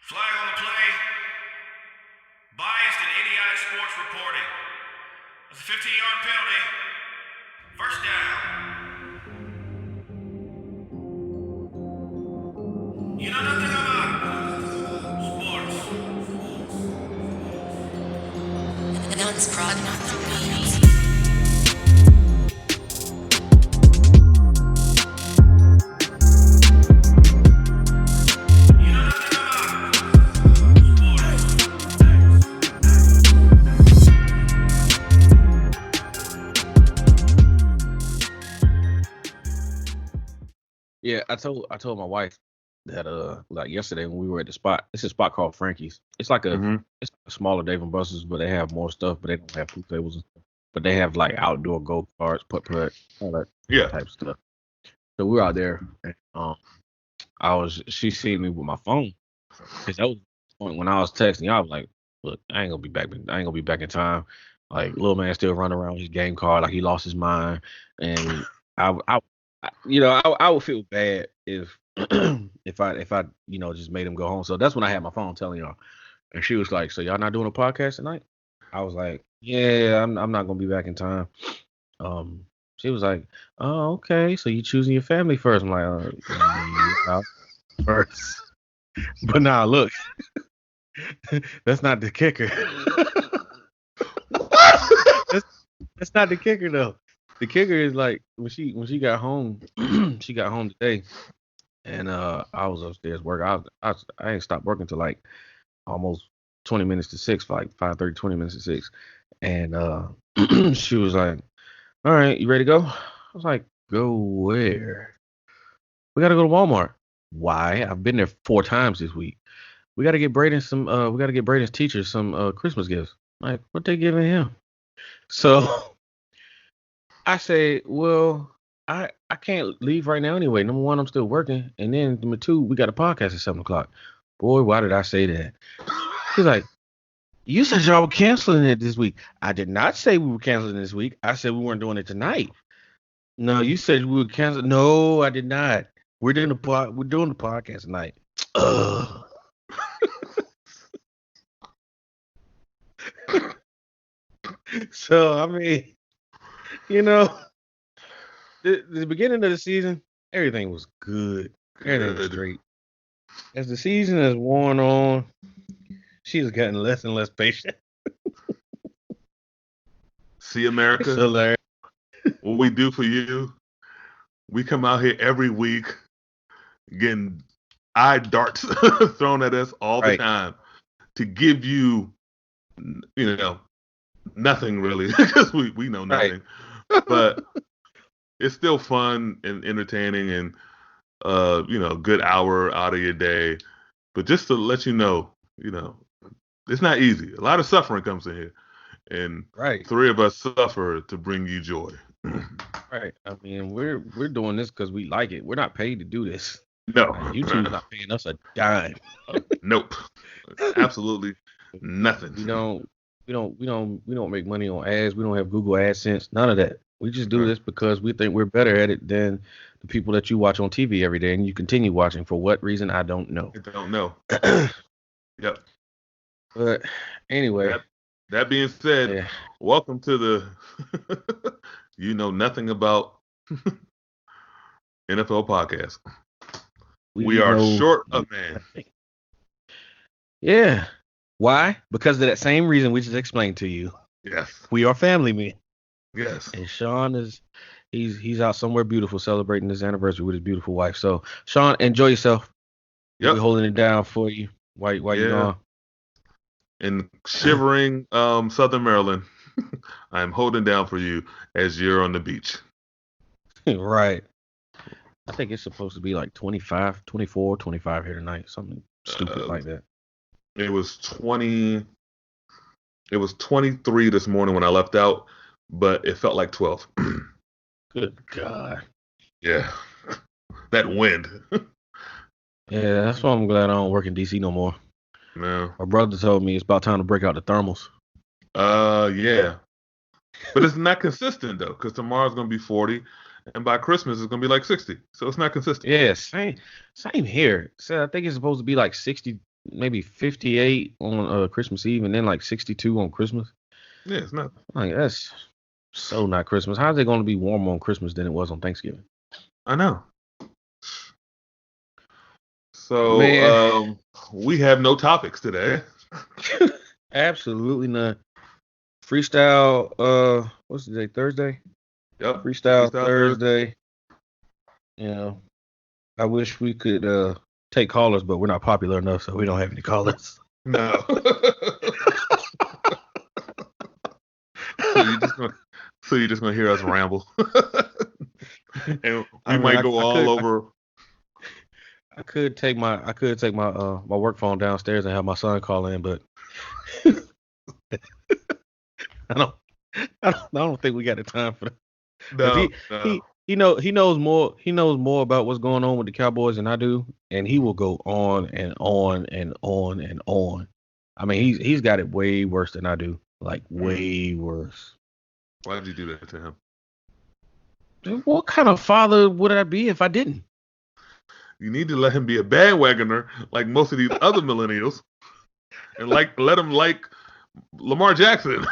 Flag on the play. Biased and idiotic sports reporting. That's a 15-yard penalty. First down. You know nothing about sports. Nuts prod not the beats. You know nothing Yeah, I told my wife that like yesterday when we were at the spot. It's a spot called Frankie's. It's like it's a smaller Dave and Buster's, but they have more stuff, but they don't have food tables and stuff. But they have like outdoor go karts, putt, all that Yeah. type of stuff. So we were out there, and she seen me with my phone, because that was the point when I was texting you. I was like, look, I ain't gonna be back in time. Like, little man still running around with his game card like he lost his mind, and I would feel bad if if I just made him go home. So that's when I had my phone telling y'all, and she was like, "So y'all not doing a podcast tonight?" I was like, "Yeah, I'm not gonna be back in time." She was like, "Oh, okay. So you choosing your family first?" I'm like, yeah, first." But now look, that's not the kicker. That's not the kicker though. The kicker is like when she got home, she got home today, and I was upstairs working. I ain't stopped working till like almost 20 minutes to 6, like 5:30, 20 minutes to 6, and she was like, "All right, you ready to go?" I was like, "Go where?" "We gotta go to Walmart." "Why? I've been there 4 times this week." We gotta get Braden's teacher some Christmas gifts." Like, what they giving him? So I say, well, I can't leave right now anyway. Number one, I'm still working, and then number two, we got a podcast at 7 o'clock. Boy, why did I say that? He's like, "You said y'all were canceling it this week." "I did not say we were canceling this week. I said we weren't doing it tonight." "No, you said we would cancel." "No, I did not. We're doing the podcast tonight." Ugh. So I mean, you know, the beginning of the season, everything was good. Everything was Good. great. As the season has worn on, she's gotten less and less patient. See, It's America, hilarious. what we do for you, we come out here every week getting eye darts thrown at us all the Right. time to give you, nothing really, because we know Right. nothing. But it's still fun and entertaining and, good hour out of your day. But just to let you know, it's not easy. A lot of suffering comes in here. And Right. 3 of us suffer to bring you joy. Right. I mean, we're doing this because we like it. We're not paid to do this. No. Like, YouTube's not paying us a dime. Nope. Absolutely nothing. We don't make money on ads. We don't have Google AdSense. None of that. We just do this because we think we're better at it than the people that you watch on TV every day, and you continue watching. For what reason, I don't know. I don't know. Yep. But anyway, That being said, yeah. welcome to the You Know Nothing About NFL podcast. We are know short of man. nothing. Yeah. Why? Because of that same reason we just explained to you. Yes. We are family men. Yes. And Sean he's out somewhere beautiful celebrating his anniversary with his beautiful wife. So Sean, enjoy yourself. Yep. We're holding it down for you while you're gone. In shivering Southern Maryland, I'm holding down for you as you're on the beach. Right. I think it's supposed to be like 25, 24, 25 here tonight. Something stupid like that. It was 23 this morning when I left out, but it felt like 12. Good God. Yeah. That wind. Yeah, that's why I'm glad I don't work in DC no more. No. My brother told me it's about time to break out the thermals. Yeah. But it's not consistent though, because tomorrow's gonna be 40, and by Christmas it's gonna be like 60. So it's not consistent. Yeah, same here. So I think it's supposed to be like 60 maybe 58 on Christmas Eve, and then like 62 on Christmas. Yeah, it's not. Like that's so not Christmas. How's it going to be warmer on Christmas than it was on Thanksgiving? I know. Man, So we have no topics today. absolutely none. Freestyle. What's the day? Thursday. Yep. Freestyle Thursday. Thursday. You know, I wish we could take callers, but we're not popular enough, so we don't have any callers. No. So you're just gonna hear us ramble, and we might go all over. I could take my my work phone downstairs and have my son call in, but I don't think we got the time for that. He knows more about what's going on with the Cowboys than I do, and he will go on and on and on and on. I mean, he's got it way worse than I do, like way worse. Why did you do that to him? What kind of father would I be if I didn't? You need to let him be a bandwagoner like most of these other millennials, and let him like Lamar Jackson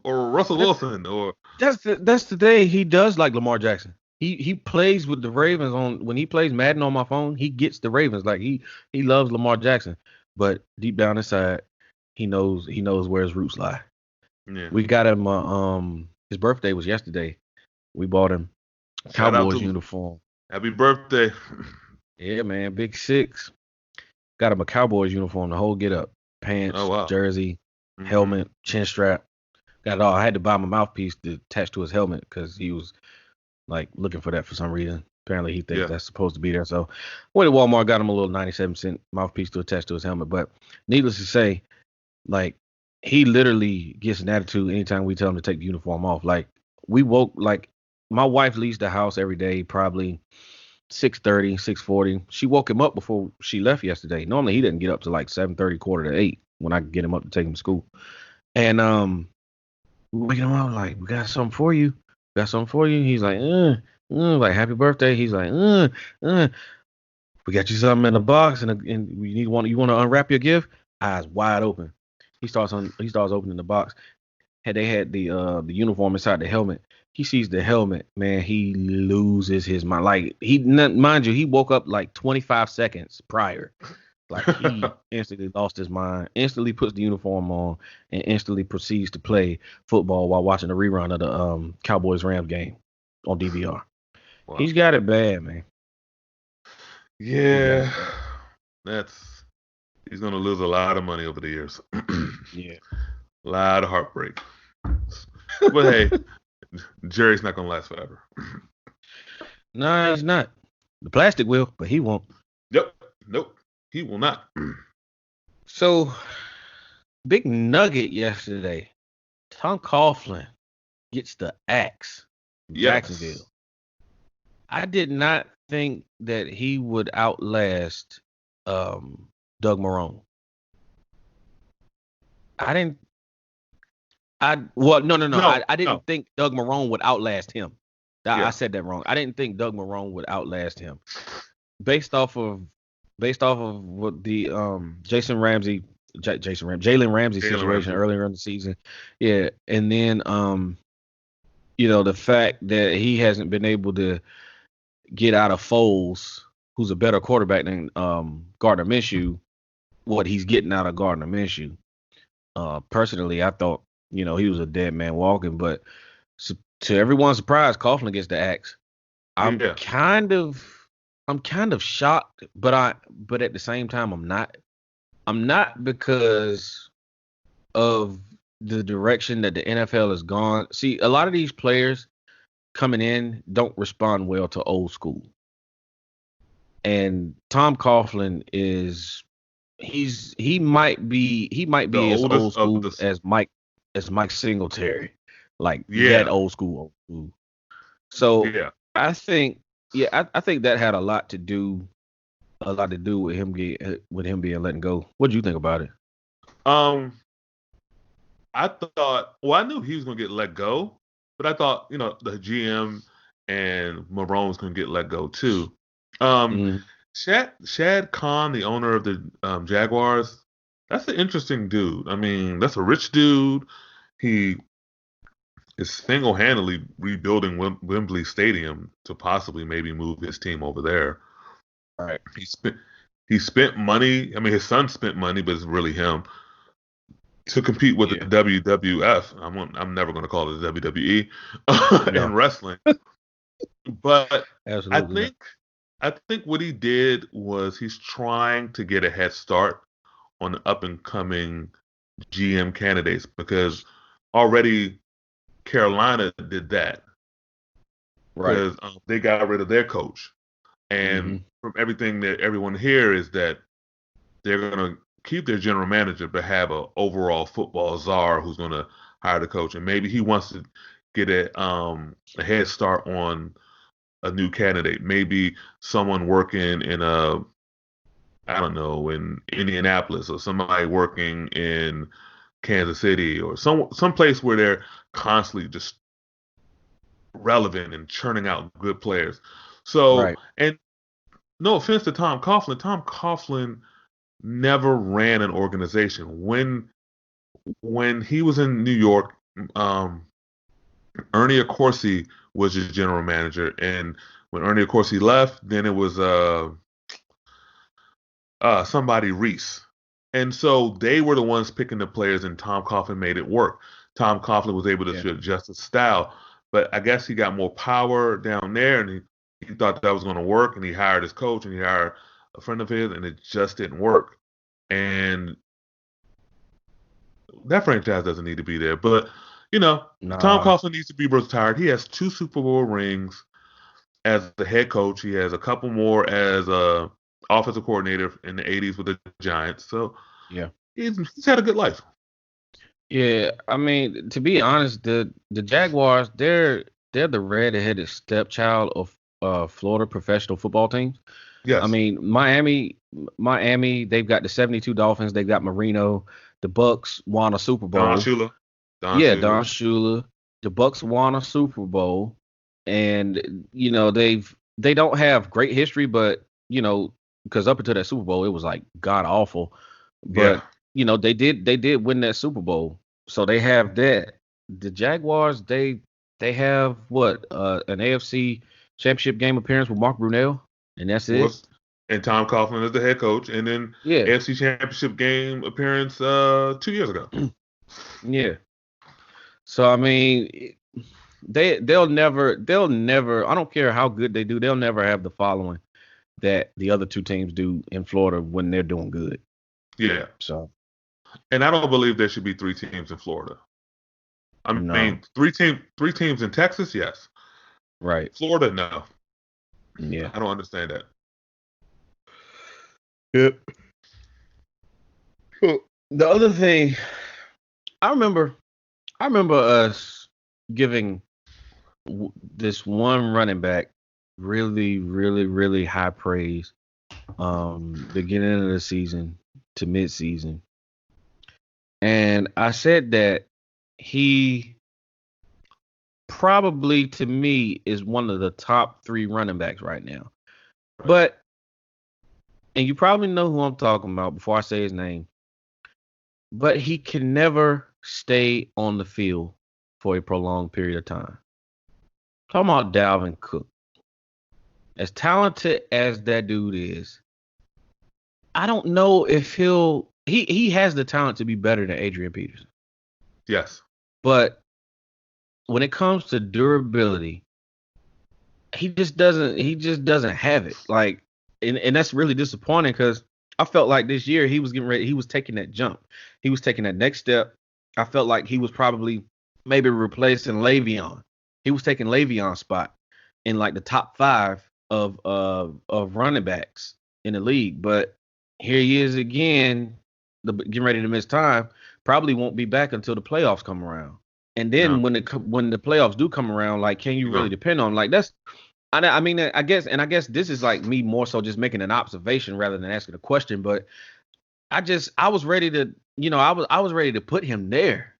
or Russell Wilson or. That's the day he does like Lamar Jackson. He plays with the Ravens when he plays Madden on my phone. He gets the Ravens like he loves Lamar Jackson, but deep down inside, he knows where his roots lie. Yeah. We got him. His birthday was yesterday. We bought him a Cowboys uniform. Happy birthday! Yeah, man, Big 6. Got him a Cowboys uniform, the whole get up, pants, jersey, helmet, chin strap. Got it all. I had to buy him a mouthpiece to attach to his helmet because he was like looking for that for some reason. Apparently he thinks that's supposed to be there. So went to Walmart, got him a little 97-cent mouthpiece to attach to his helmet. But needless to say, like he literally gets an attitude anytime we tell him to take the uniform off. Like my wife leaves the house every day, probably 6:30, 6:40. She woke him up before she left yesterday. Normally he didn't get up to like 7:30, quarter to 8 when I get him up to take him to school. And we waking him up like, we got something for you. He's like, like happy birthday. He's like, we got you something in the box, and you want to unwrap your gift. Eyes wide open. He starts opening the box. They had the uniform inside the helmet. He sees the helmet, man. He loses his mind. Like mind you, he woke up like 25 seconds prior. Like he instantly lost his mind. Instantly puts the uniform on and instantly proceeds to play football while watching a rerun of the Cowboys-Rams game on DVR. Wow. He's got it bad, man. Yeah, he's gonna lose a lot of money over the years. Yeah, a lot of heartbreak. But hey, Jerry's not gonna last forever. No, he's not. The plastic will, but he won't. Yep. Nope. He will not. So, big nugget yesterday. Tom Coughlin gets the axe. Jacksonville. I did not think that he would outlast Doug Marrone. I didn't think Doug Marrone would outlast him. I said that wrong. I didn't think Doug Marrone would outlast him. Based off of what the Jalen Ramsey situation earlier in the season. Yeah. And then the fact that he hasn't been able to get out of Foles, who's a better quarterback than Gardner Minshew, what he's getting out of Gardner Minshew. Personally, I thought, he was a dead man walking, but to everyone's surprise, Coughlin gets the axe. I'm kind of shocked, but at the same time I'm not. I'm not because of the direction that the NFL has gone. See, a lot of these players coming in don't respond well to old school. And Tom Coughlin he might be as old school as Mike Singletary. Like that old school. So I think that had a lot to do with him being let go. What do you think about it? I thought, I knew he was gonna get let go, but I thought, the GM and Marrone was gonna get let go too. Shad Khan, the owner of the Jaguars, that's an interesting dude. I mean, that's a rich dude. He is single-handedly rebuilding Wembley Stadium to possibly maybe move his team over there. Right. He spent money. I mean, his son spent money, but it's really him to compete with the Yeah. WWF. I'm never going to call it the WWE in No. wrestling. But I Absolutely not. think I think what he did was he's trying to get a head start on the up and coming GM candidates because already Carolina did that Right. because they got rid of their coach. Mm-hmm. And from everything that everyone here is that they're going to keep their general manager, but have a overall football czar who's going to hire the coach. And maybe he wants to get a head start on a new candidate. Maybe someone working in I don't know, in Indianapolis, or somebody working in Kansas City, or some place where they're constantly just relevant and churning out good players. So, Right. and no offense to Tom Coughlin never ran an organization. When he was in New York, um, Ernie Accorsi was his general manager, and when Ernie Accorsi left, then it was somebody Reese. And so they were the ones picking the players, and Tom Coughlin made it work. Tom Coughlin was able Yeah. to adjust his style, but I guess he got more power down there, and he thought that was going to work, and he hired his coach, and he hired a friend of his, and it just didn't work. And that franchise doesn't need to be there. But, Tom Nah. Coughlin needs to be retired. He has 2 Super Bowl rings as the head coach. He has a couple more as a offensive coordinator in the 80s with the Giants. So Yeah. he's had a good life. Yeah. I mean, to be honest, the Jaguars, they're the red-headed stepchild of Florida professional football teams. I Yes. mean, Miami, they've got the 72 Dolphins, they've got Marino, the Bucks won a Super Don Bowl. Shula. Don Yeah, Don Shula. Shula. The Bucks won a Super Bowl, and they don't have great history, but because up until that Super Bowl, it was like god awful. Yeah. But they did win that Super Bowl, so they have that. The Jaguars, they have what an AFC Championship game appearance with Mark Brunell, and that's it. Was and Tom Coughlin is the head coach, and then Yeah, AFC Championship game appearance 2 years ago. yeah. So I mean, they'll never. I don't care how good they do, they'll never have the following that the other two teams do in Florida when they're doing good. Yeah. So And I don't believe there should be 3 teams in Florida. I no, mean, three teams in Texas, yes. right? Florida, no. Yeah. I don't understand that. Yep. The other thing, I remember, I remember us giving this one running back really, really, really high praise. Beginning of the season to mid-season, and I said that he probably to me is one of the top 3 running backs right now. Right. But and you probably know who I'm talking about before I say his name. But he can never stay on the field for a prolonged period of time. Talking about Dalvin Cook. As talented as that dude is, I don't know if he has the talent to be better than Adrian Peterson. Yes. But when it comes to durability, he just doesn't have it. Like, and that's really disappointing because I felt like this year he was getting ready, he was taking that jump. He was taking that next step. I felt like he was probably maybe replacing Le'Veon. He was taking Le'Veon's spot in like the top 5 of running backs in the league. But here he is again, getting ready to miss time. Probably won't be back until the playoffs come around. And then No. when the playoffs do come around, like, can you You're really going. depend on like that's I mean, I guess this is like me more so just making an observation rather than asking a question. But I was ready to, I was ready to put him there.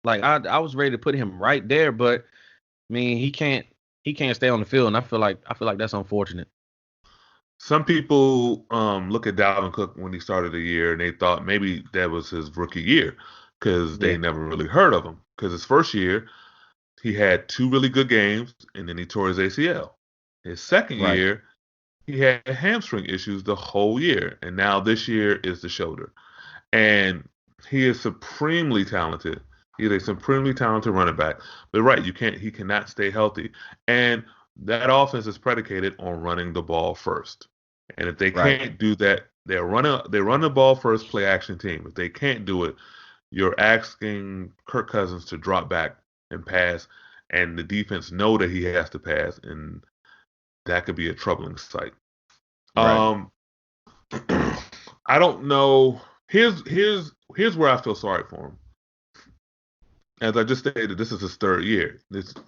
Like I was ready to put him right there. But I mean, he can't stay on the field, and I feel like that's unfortunate. Some people look at Dalvin Cook when he started the year and they thought maybe that was his rookie year because they Yeah. never really heard of him. Because his first year, he had 2 really good games and then he tore his ACL. His second Right. year, he had hamstring issues the whole year. And now this year is the shoulder. And he is supremely talented. He's a supremely talented running back. But right, he cannot stay healthy. And that offense is predicated on running the ball first. And if they Right. can't do that, they run the ball first play action team. If they can't do it, you're asking Kirk Cousins to drop back and pass, and the defense know that he has to pass, and that could be a troubling sight. Right. Um, I don't know. Here's where I feel sorry for him. As I just stated, this is his third year.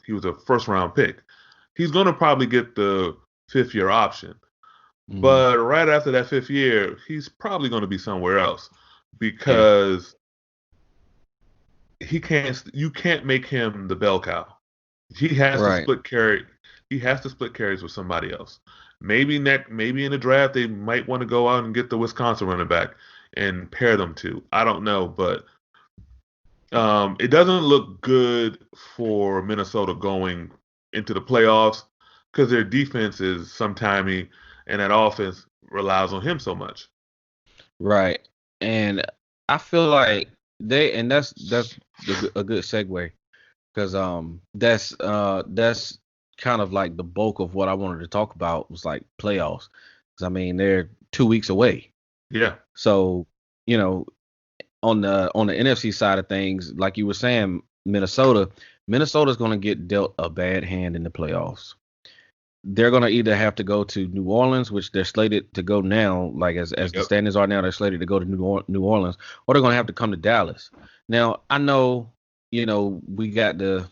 He was a first round pick. He's going to probably get the 5th year option, Mhm. but right after that 5th year, he's probably going to be somewhere else Yeah. because he can't. You can't make him the bell cow. He has to Right. split carry. He has to split carries with somebody else. Maybe in the draft they might want to go out and get the Wisconsin running back and pair them two. I don't know, but it doesn't look good for Minnesota going into the playoffs because their defense is sometimey and that offense relies on him so much. Right. And I feel like that's a good segue because that's kind of like the bulk of what I wanted to talk about was like playoffs. 'Cause, I mean, they're 2 weeks away. Yeah, So, you know, on the NFC side of things, like you were saying, Minnesota's going to get dealt a bad hand in the playoffs. They're going to either have to go to New Orleans, which they're slated to go now, like as the yep, standings are now, they're slated to go to New Orleans, or they're going to have to come to Dallas. Now, I know, we got the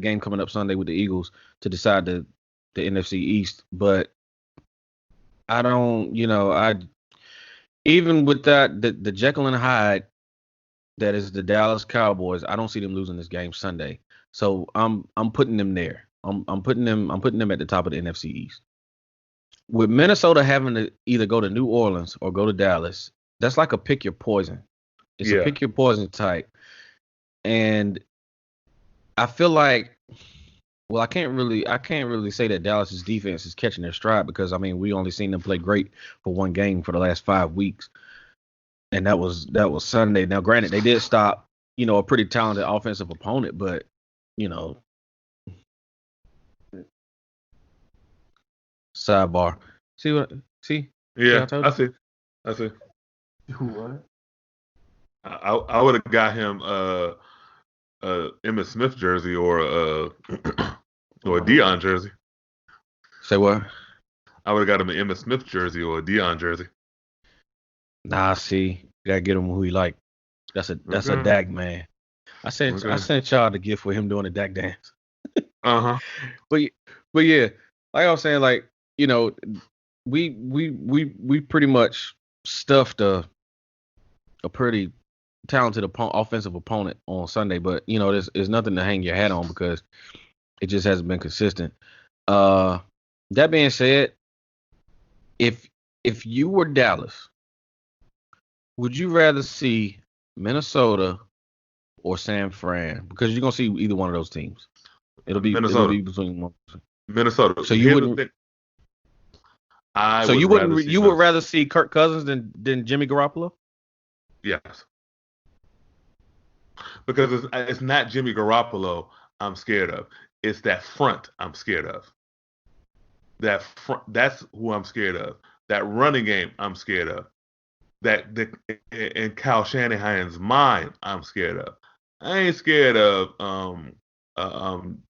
game coming up Sunday with the Eagles to decide the NFC East, but I don't, I even with that the Jekyll and Hyde that is the Dallas Cowboys. I don't see them losing this game Sunday. So I'm putting them there. I'm putting them at the top of the NFC East. With Minnesota having to either go to New Orleans or go to Dallas, that's like a pick your poison. It's a yeah. pick your poison type. And I feel like, well, I can't really say that Dallas's defense is catching their stride because I mean we only seen them play great for one game for the last 5 weeks. And that was Sunday. Now, granted, they did stop, a pretty talented offensive opponent, but you know, sidebar. See what? See, I Yeah, told I you. see. I see. What? I would have got him Emmitt Smith jersey or or a Dion jersey. Say what? I would have got him an Emmitt Smith jersey or a Dion jersey. Nah, see, gotta get him who he like. That's a Okay. Dak man. I Okay. sent y'all the gift for him doing the Dak dance. Uh-huh. But but yeah, like I was saying, like you know, we pretty much stuffed a pretty talented offensive opponent on Sunday, but there's nothing to hang your hat on because it just hasn't been consistent. Uh, that being said, if if you were Dallas, would you rather see Minnesota or San Fran? Because you're gonna see either one of those teams. It'll Minnesota. be between one. Minnesota. So you Here's the wouldn't. thing. I So would you rather wouldn't. see You would Minnesota. rather see Kirk Cousins than Jimmy Garoppolo? Yes. Because it's not Jimmy Garoppolo I'm scared of. It's that front I'm scared of. That front, that's who I'm scared of. That running game I'm scared of. That the in Kyle Shanahan's mind I'm scared of. I ain't scared of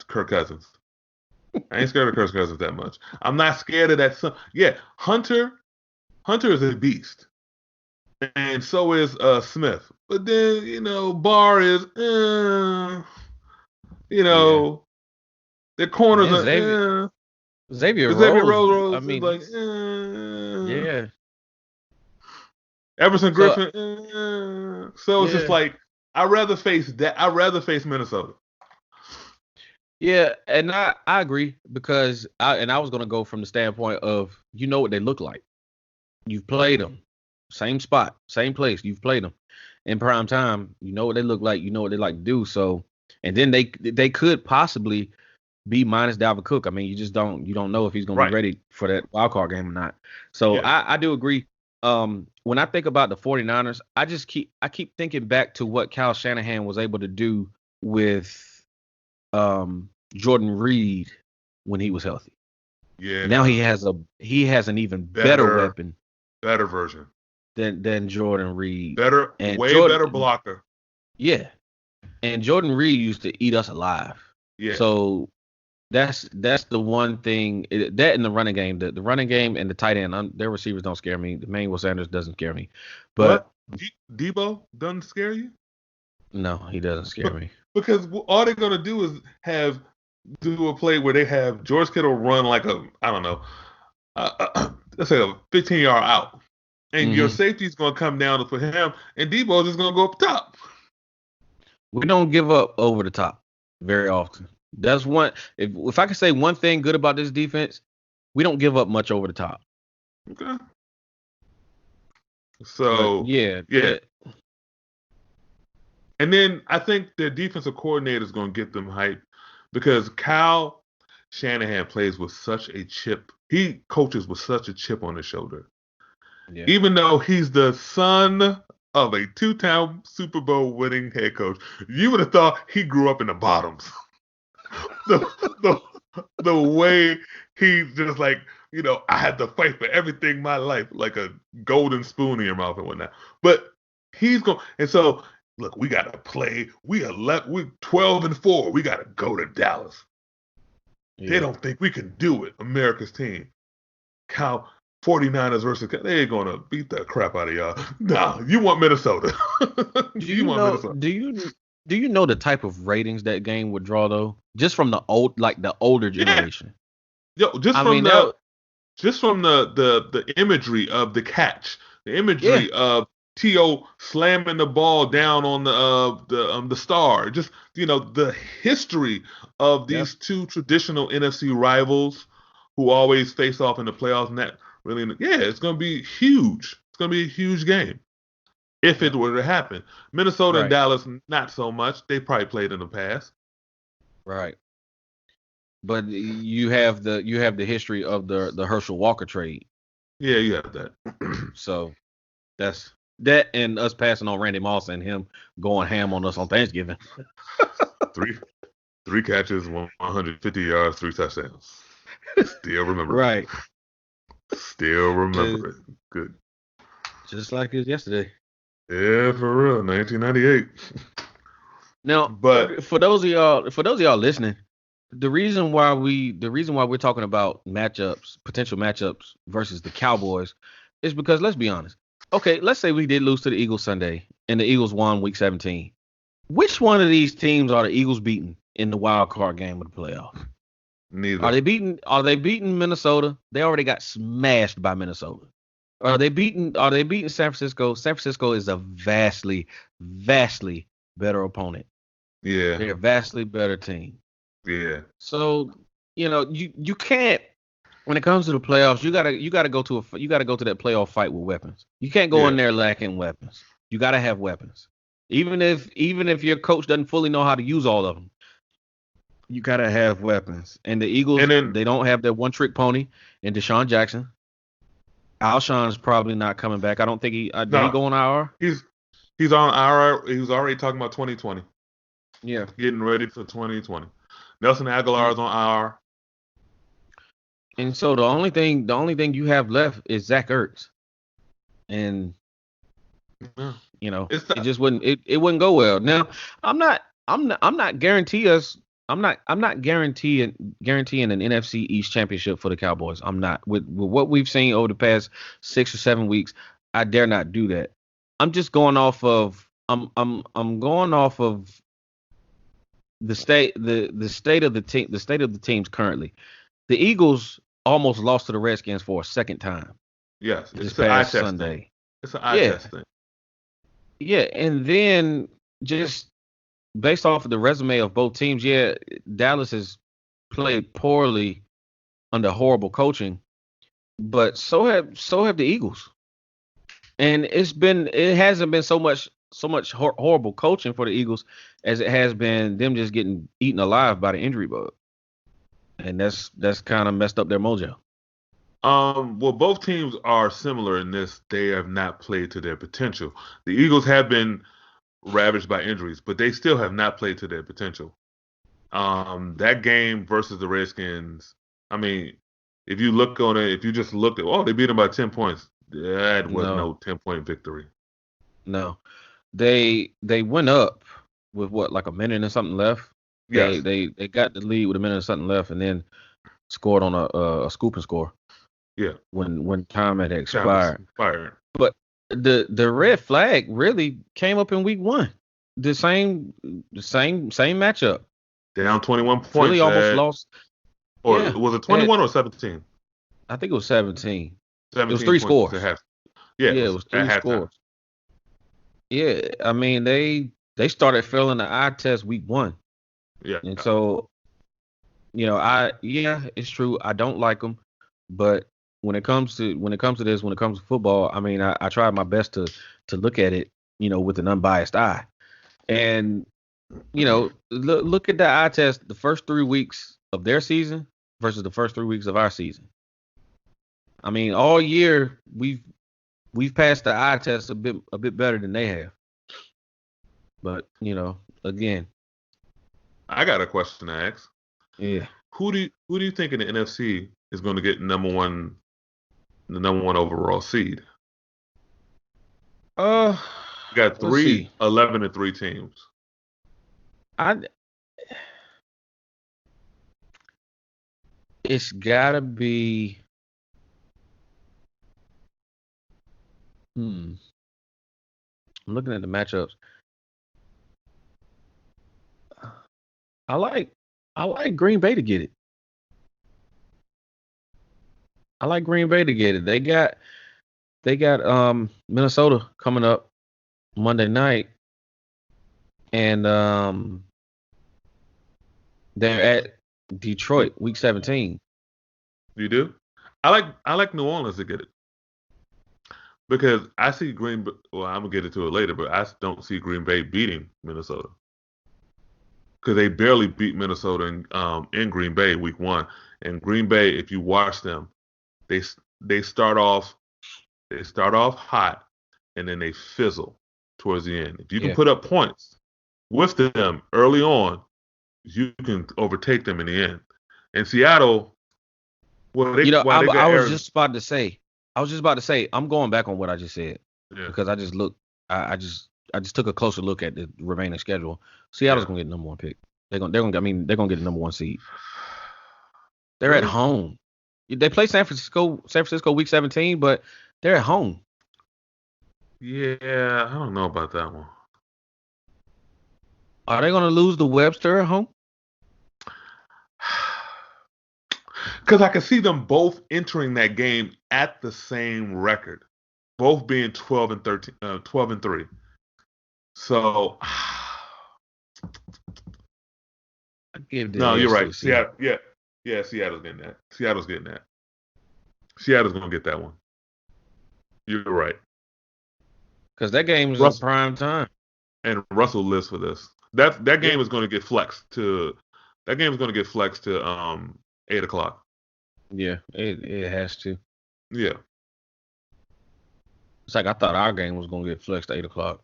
Kirk Cousins. I ain't scared of Kirk Cousins that much. I'm not scared of that son. Yeah, Hunter is a beast. And so is Smith. But then, Barr is you Yeah. know, the corners And are Xavier Xavier Rose. I Rose is mean, like yeah. Everson So Griffin. So it's just yeah. like I'd rather face Minnesota. Yeah, and I agree because I was gonna go from the standpoint of you know what they look like. You've played them, same spot, same place. You've played them in prime time. You know what they look like. You know what they like to do. So, and then they could possibly be minus Dalvin Cook. I mean, you don't know if he's gonna be Right. ready for that wild card game or not. So Yeah. I do agree. When I think about the 49ers, I keep thinking back to what Kyle Shanahan was able to do with Jordan Reed when he was healthy. Now Yeah. he has an even better Better, weapon better version. than Jordan Reed. Better, And way better Jordan, blocker. yeah, and Jordan Reed used to eat us alive. Yeah. So that's the one thing that in the running game, the running game and the tight end, their receivers don't scare me. Emmanuel Sanders doesn't scare me, but What? Debo doesn't scare you? no, he doesn't scare me. Because all they're gonna do is do a play where they have George Kittle run like a, I don't know, let's say a 15-yard out, and your Hmm. safety's gonna come down for him, and Debo's just gonna go up top. We don't give up over the top very often. That's one. If I could say one thing good about this defense, we don't give up much over the top. Okay. But So yeah, yeah, and then I think their defensive coordinator is gonna get them hype because Kyle Shanahan plays with such a chip. He coaches with such a chip on his shoulder. yeah. Even though he's the son of a two-time Super Bowl winning head coach, you would have thought he grew up in the bottoms. the, the the way he just like, I had to fight for everything my life, like a golden spoon in your mouth and whatnot. But he's going, and so look, we gotta play. We 12-4. We gotta go to Dallas. They Yeah. don't think we can do it. America's team. Cal 49ers versus, they ain't gonna beat the crap out of y'all. Nah, you want Minnesota. Do you you want know? Minnesota. Do you know the type of ratings that game would draw though? Just from the older Yeah. generation. Yo, just I from mean the that. just from the imagery of the catch, the imagery Yeah. of T.O. slamming the ball down on the star, just the history of Yep. these two traditional NFC rivals who always face off in the playoffs, and that really, yeah, it's gonna be huge. It's gonna be a huge game if it Yep. were to happen. Minnesota and Right. Dallas, not so much. They probably played in the past. Right. But you have the history of the Herschel Walker trade. Yeah, you have that. So that's that and us passing on Randy Moss and him going ham on us on Thanksgiving. Three catches, 150 yards, 3 touchdowns. Still remember. Right. Still remember it. Good. Just like it was yesterday. Yeah, for real. 1998. Now, But for those of y'all listening, the reason why we're talking about potential matchups versus the Cowboys is because let's be honest. Okay, let's say we did lose to the Eagles Sunday and the Eagles won week 17. Which one of these teams are the Eagles beating in the wild card game of the playoffs? neither. Are they beating Minnesota? They already got smashed by Minnesota. Are they beating San Francisco? San Francisco is a vastly better opponent. Yeah. They're a vastly better team. Yeah. So, you can't when it comes to the playoffs, you gotta go to that playoff fight with weapons. You can't go in there lacking weapons. You gotta have weapons. Even if your coach doesn't fully know how to use all of them, you gotta have weapons. And the Eagles, And then they don't have their one trick pony in Deshaun Jackson. Alshon's probably not coming back. I don't think did he go on IR? he's on IR. He was already talking about 2020. Yeah. Getting ready for 2020. Nelson Aguilar is on IR. And so the only thing you have left is Zach Ertz. And Yeah. it just wouldn't go well. Now, I'm not guaranteeing an NFC East championship for the Cowboys. I'm not. With what we've seen over the past 6 or 7 weeks, I dare not do that. I'm just going off of I'm going off of the state of the team, the state of the teams currently. The Eagles almost lost to the Redskins for a second time Yes. this It's an eye past test Sunday. thing. It's an eye test thing. Yeah, and then just based off of the resume of both teams, yeah, Dallas has played poorly under horrible coaching, but so have the Eagles. And it hasn't been so much horrible coaching for the Eagles as it has been them just getting eaten alive by the injury bug, and that's kind of messed up their mojo. Well, both teams are similar in this. They have not played to their potential. The Eagles have been ravaged by injuries, but they still have not played to their potential. That game versus the Redskins, I mean, if you look on it, if you just looked at, oh, they beat them by 10 points. That was No, no 10-point victory. no, they went up with what, like a minute and something left. They Yes. they they got the lead with a minute and something left, and then scored on a scoop and score Yeah. when time had Time was expired. fired. But the red flag really came up in week one. The same matchup. Down 21 Philly points almost at, lost. or Yeah, was it at 21 or 17? I think it was 17. It was 17 three points at scores. half. Yeah, it Yeah, it was was at three halftime. scores. Yeah, I mean they started failing the eye test week one, Yeah. and so it's true. I don't like them, but when it comes to football, I mean I tried my best to look at it, with an unbiased eye, and look at the eye test the first 3 weeks of their season versus the first 3 weeks of our season. I mean, all year we've passed the eye test a bit better than they have. But again, I got a question to ask. yeah. Who do you think in the NFC is going to get the number one overall seed? Uh, You got let's three see. 11-3 teams. I It's gotta be. Hmm. I'm looking at the matchups. I like I like Green Bay to get it. I like Green Bay to get it. They got Minnesota coming up Monday night, and they're at Detroit week 17. You do? I like New Orleans to get it because I see Green. Well, I'm gonna get into it later, but I don't see Green Bay beating Minnesota because they barely beat Minnesota in Green Bay week one. And Green Bay, if you watch them, they they start off hot and then they fizzle towards the end. If you can Yeah. put up points with them early on, you can overtake them in the end. And Seattle, well, I they got was Arizona. just about to say. I'm going back on what I just said Yeah, because I just looked. I just took a closer look at the remaining schedule. Seattle's yeah. gonna get number one pick. They're gonna get the number one seed. They're at Really? home. They play San Francisco week 17, but they're at home. Yeah, I don't know about that one. Are they gonna lose to Webster at home? Because I can see them both entering that game at the same record, both being 12-13, 12-3. So, I give the no, you're AFC a right. C. Seattle, yeah, yeah, Seattle's getting that. Seattle's getting that. Seattle's gonna get that one. You're right. Because that game is in Russ prime time. and Russell lives for this. That Yeah. game is going to get flexed to. That game is going to get flexed to 8 o'clock. Yeah, it has to. Yeah, It's like I thought our game was gonna get flexed to 8 o'clock.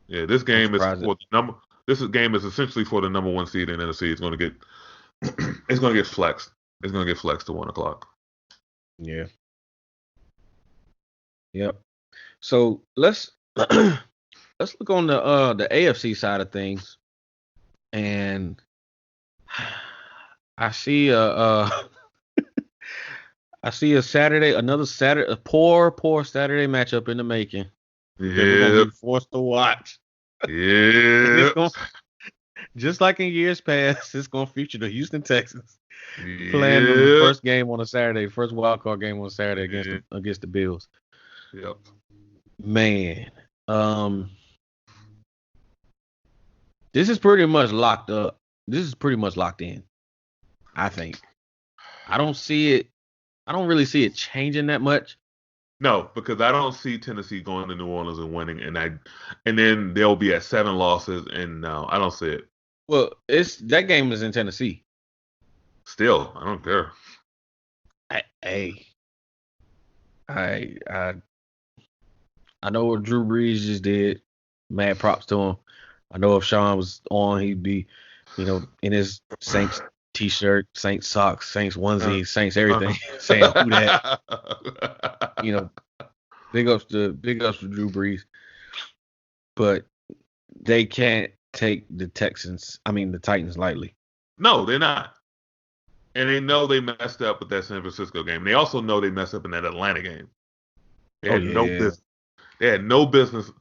yeah. This I'm game is surprised it. for the number. Game is essentially for the number one seed in NFC. It's going to get. It's going to get flexed. It's going to get flexed to 1 o'clock. Yeah. Yep. So let's let's look on the AFC side of things, and I see I see another Saturday, a poor Saturday matchup in the making that we're gonna Yep. be forced to watch. And it's Yep. gonna, just like in years past, it's gonna feature the Houston Texans playing them the Yep. first game on a Saturday, first wild card game on a Saturday against the Bills. Yep. Man, um, This is pretty much locked up. This is pretty much locked in. I think. I don't see it. I don't really see it changing that much. No, because I don't see Tennessee going to New Orleans and winning, and then they'll be at 7 losses, and no, I don't see it. Well, it's that game is in Tennessee. Still, I don't care. Hey, I know what Drew Brees just did. Mad props to him. I know if Sean was on, he'd be, in his Saints t-shirt, Saints socks, Saints onesie, Saints everything, saying who that. Big ups to Drew Brees. But they can't take the Titans lightly. No, they're not. And they know they messed up with that San Francisco game. They also know they messed up in that Atlanta game. They had no business. They had no business.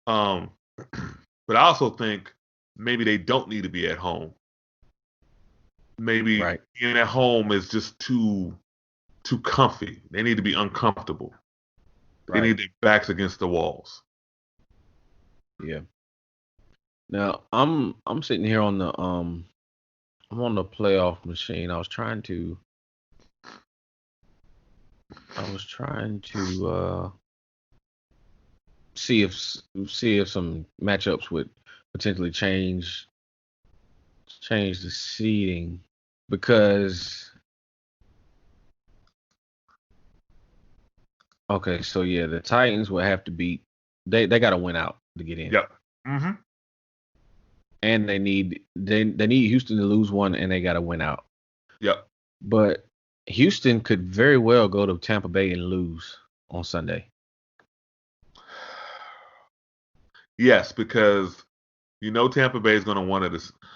But I also think maybe they don't need to be at home. Maybe being at home is just too comfy. They need to be uncomfortable. They need their backs against the walls. Yeah. Now I'm sitting here on the I'm on the playoff machine. I was trying to see if some matchups would potentially change the seeding, because so yeah, the Titans will have to beat, they got to win out to get in. Yep. Mm-hmm. And they need Houston to lose one, and they got to win out. Yep. But Houston could very well go to Tampa Bay and lose on Sunday. Yes, because Tampa Bay is going to want it,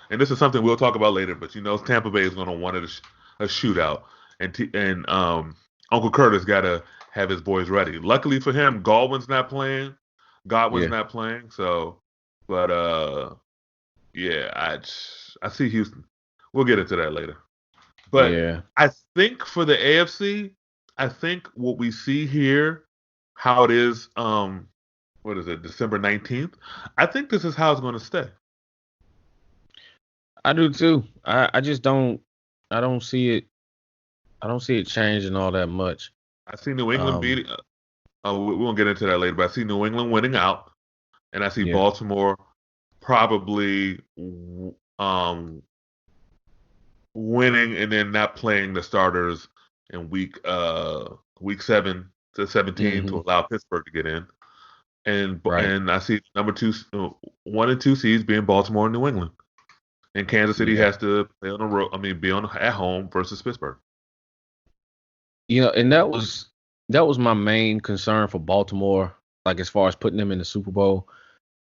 and this is something we'll talk about later. But Tampa Bay is going to want it a shootout, and Uncle Curtis got to have his boys ready. Luckily for him, Godwin's not playing. So, but yeah, I see Houston. We'll get into that later. But yeah. I think for the AFC, I think what we see here, how it is, what is it, December 19th? I think this is how it's going to stay. I do too. I just don't see it. I don't see it changing all that much. I see New England beating. We won't get into that later, but I see New England winning out, and I see Baltimore probably winning and then not playing the starters in week 7 to 17 to allow Pittsburgh to get in, and I see number 1 and 2 seeds being Baltimore and New England, and Kansas City has to play on the road. Be at home versus Pittsburgh. And that was my main concern for Baltimore, like as far as putting them in the Super Bowl.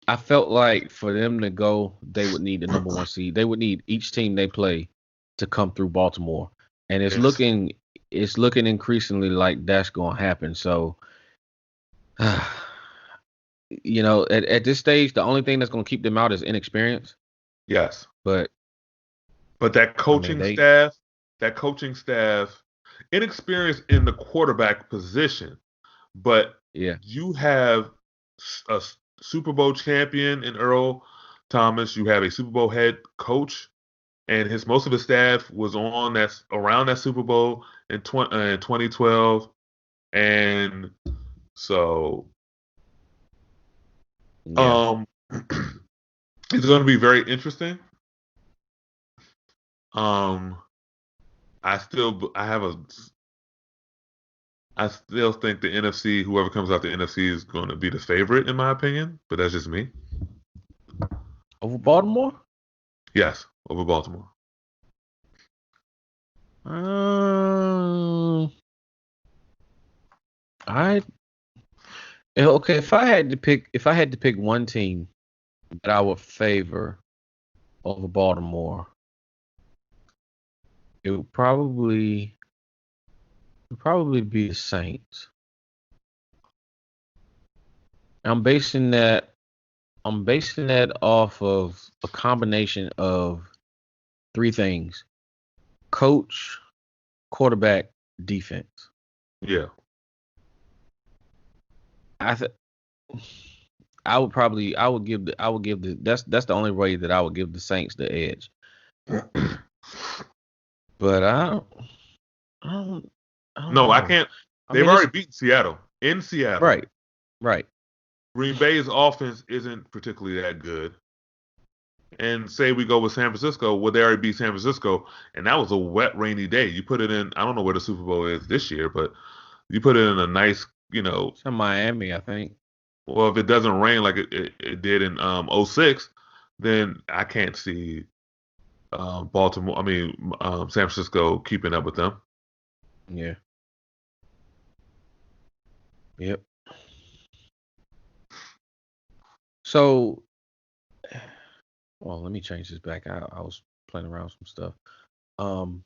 I felt like for them to go, they would need the number 1 seed. They would need each team they play to come through Baltimore, and it's looking increasingly like that's going to happen. So, at this stage, the only thing that's going to keep them out is inexperience. Yes, but that coaching staff, inexperience in the quarterback position, but you have a Super Bowl champion in Earl Thomas. You have a Super Bowl head coach, and most of his staff was around that Super Bowl in 2012, and so it's going to be very interesting. I still think the NFC, whoever comes out the NFC, is going to be the favorite, in my opinion. But that's just me. Over Baltimore? Yes, over Baltimore. Okay. If I had to pick one team that I would favor over Baltimore, it would probably be the Saints. I'm basing that off of a combination of 3 things: coach, quarterback, defense. Yeah. I would give the that's the only way that I would give the Saints the edge. But I don't No, I know. can't. I They've mean, it's already beaten Seattle in Seattle. right, right. Green Bay's offense isn't particularly that good. And say we go with San Francisco, well, they already beat San Francisco, and that was a wet, rainy day. You put it in. I don't know where the Super Bowl is this year, but you put it in a nice, It's in Miami, I think. well, if it doesn't rain like it did in '06, then I can't see Baltimore. I mean, San Francisco keeping up with them. Yeah. Yep. So, well, let me change this back. I was playing around with some stuff. Um,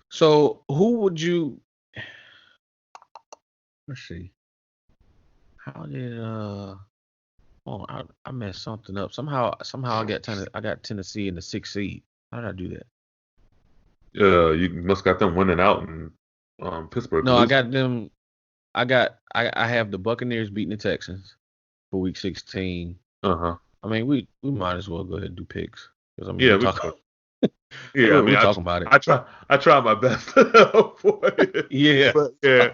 so who would you? Let's see. How did Oh, I messed something up. Somehow I got Tennessee in the 6th seed. How did I do that? You must got them winning out in Pittsburgh. No, I got them. I have the Buccaneers beating the Texans for Week 16. Uh-huh. I mean, we might as well go ahead and do picks because I mean Yeah, we're we talking. Yeah, I mean, we're talking about it. I try my best for you. Yeah. But yeah,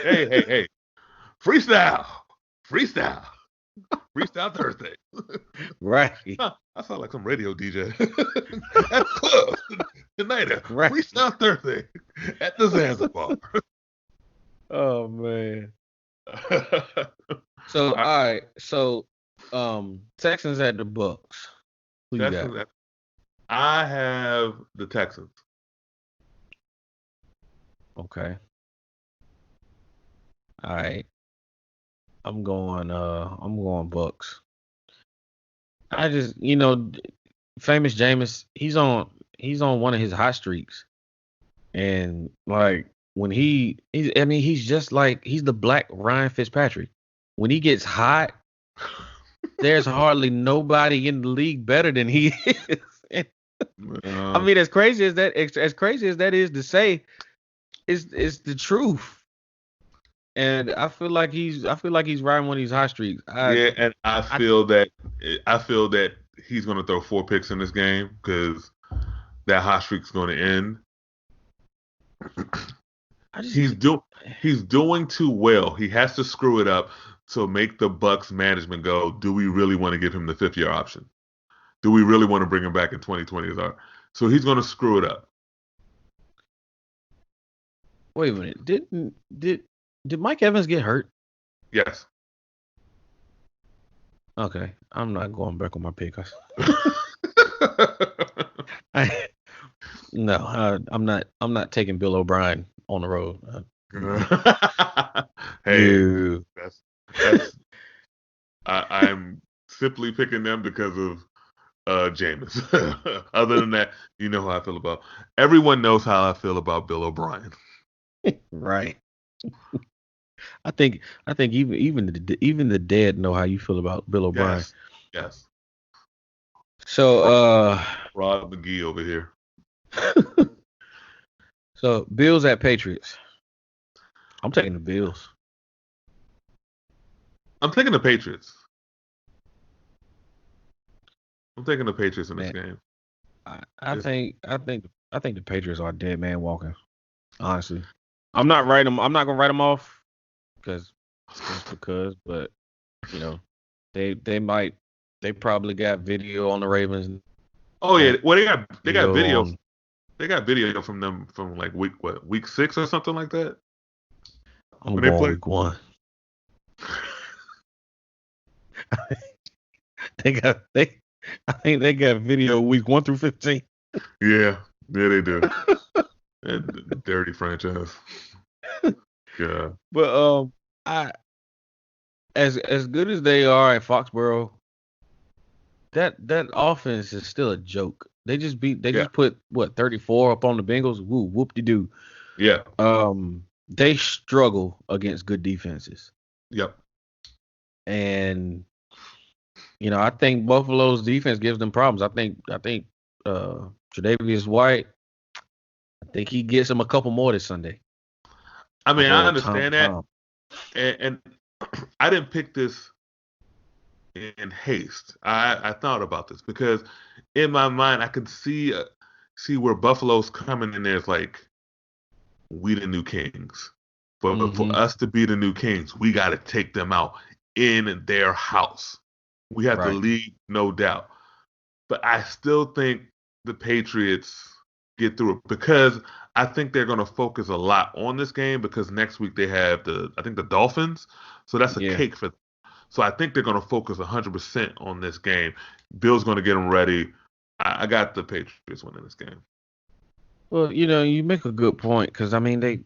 hey, freestyle, freestyle, freestyle Thursday. Right. I sound like some radio DJ at the club tonight. Right. Freestyle Thursday at the Zanzibar. Oh man. So all right. So Texans at the Bucks. Who you got? I have the Texans. Okay. All right. I'm going Bucks. I just famous Jameis, he's on one of his hot streaks. And like when he's just like he's the black Ryan Fitzpatrick. When he gets hot, there's hardly nobody in the league better than he is. I mean, as crazy as that is to say, it's the truth. And I feel like he's riding one of these hot streaks. And I feel that he's going to throw 4 picks in this game because that hot streak's going to end. He's doing too well. He has to screw it up to make the Bucks management go, do we really want to give him the 5th-year option? Do we really want to bring him back in 2020? So he's going to screw it up. Wait a minute. Did Mike Evans get hurt? Yes. Okay, I'm not going back on my pick. I'm not taking Bill O'Brien on the road. Hey, that's I'm simply picking them because of Jameis. Other than that, you know how I feel about. Everyone knows how I feel about Bill O'Brien. Right. I think even the dead know how you feel about Bill O'Brien. Yes. So Rod McGee over here. So Bills at Patriots. I'm taking the Bills. I'm taking the Patriots. I'm taking the Patriots in this game. I think the Patriots are a dead man walking. Honestly, I'm not gonna write them off because, but they probably got video on the Ravens. Oh yeah, well they got video. They got video from them from like week 6 or something like that. I'm going week 1. I think they got video week 1 through 15. Yeah, they do. That dirty franchise. Yeah. But as good as they are at Foxborough, that offense is still a joke. They just put 34 up on the Bengals. Woo, whoop-de-doo. Yeah. They struggle against good defenses. Yep. And I think Buffalo's defense gives them problems. I think Tre'Davious White, I think he gets them a couple more this Sunday. I mean, I understand that. and I didn't pick this in haste. I thought about this because in my mind I could see where Buffalo's coming in there. It's like we the new kings. For Mm-hmm. us to be the new kings, we got to take them out in their house. We have to Right. lead, no doubt. But I still think the Patriots get through it because I think they're going to focus a lot on this game because next week they have I think the Dolphins, so that's a Yeah. cake for them. So I think they're going to focus 100% on this game. Bill's going to get them ready. I got the Patriots winning this game. Well, you make a good point because I mean they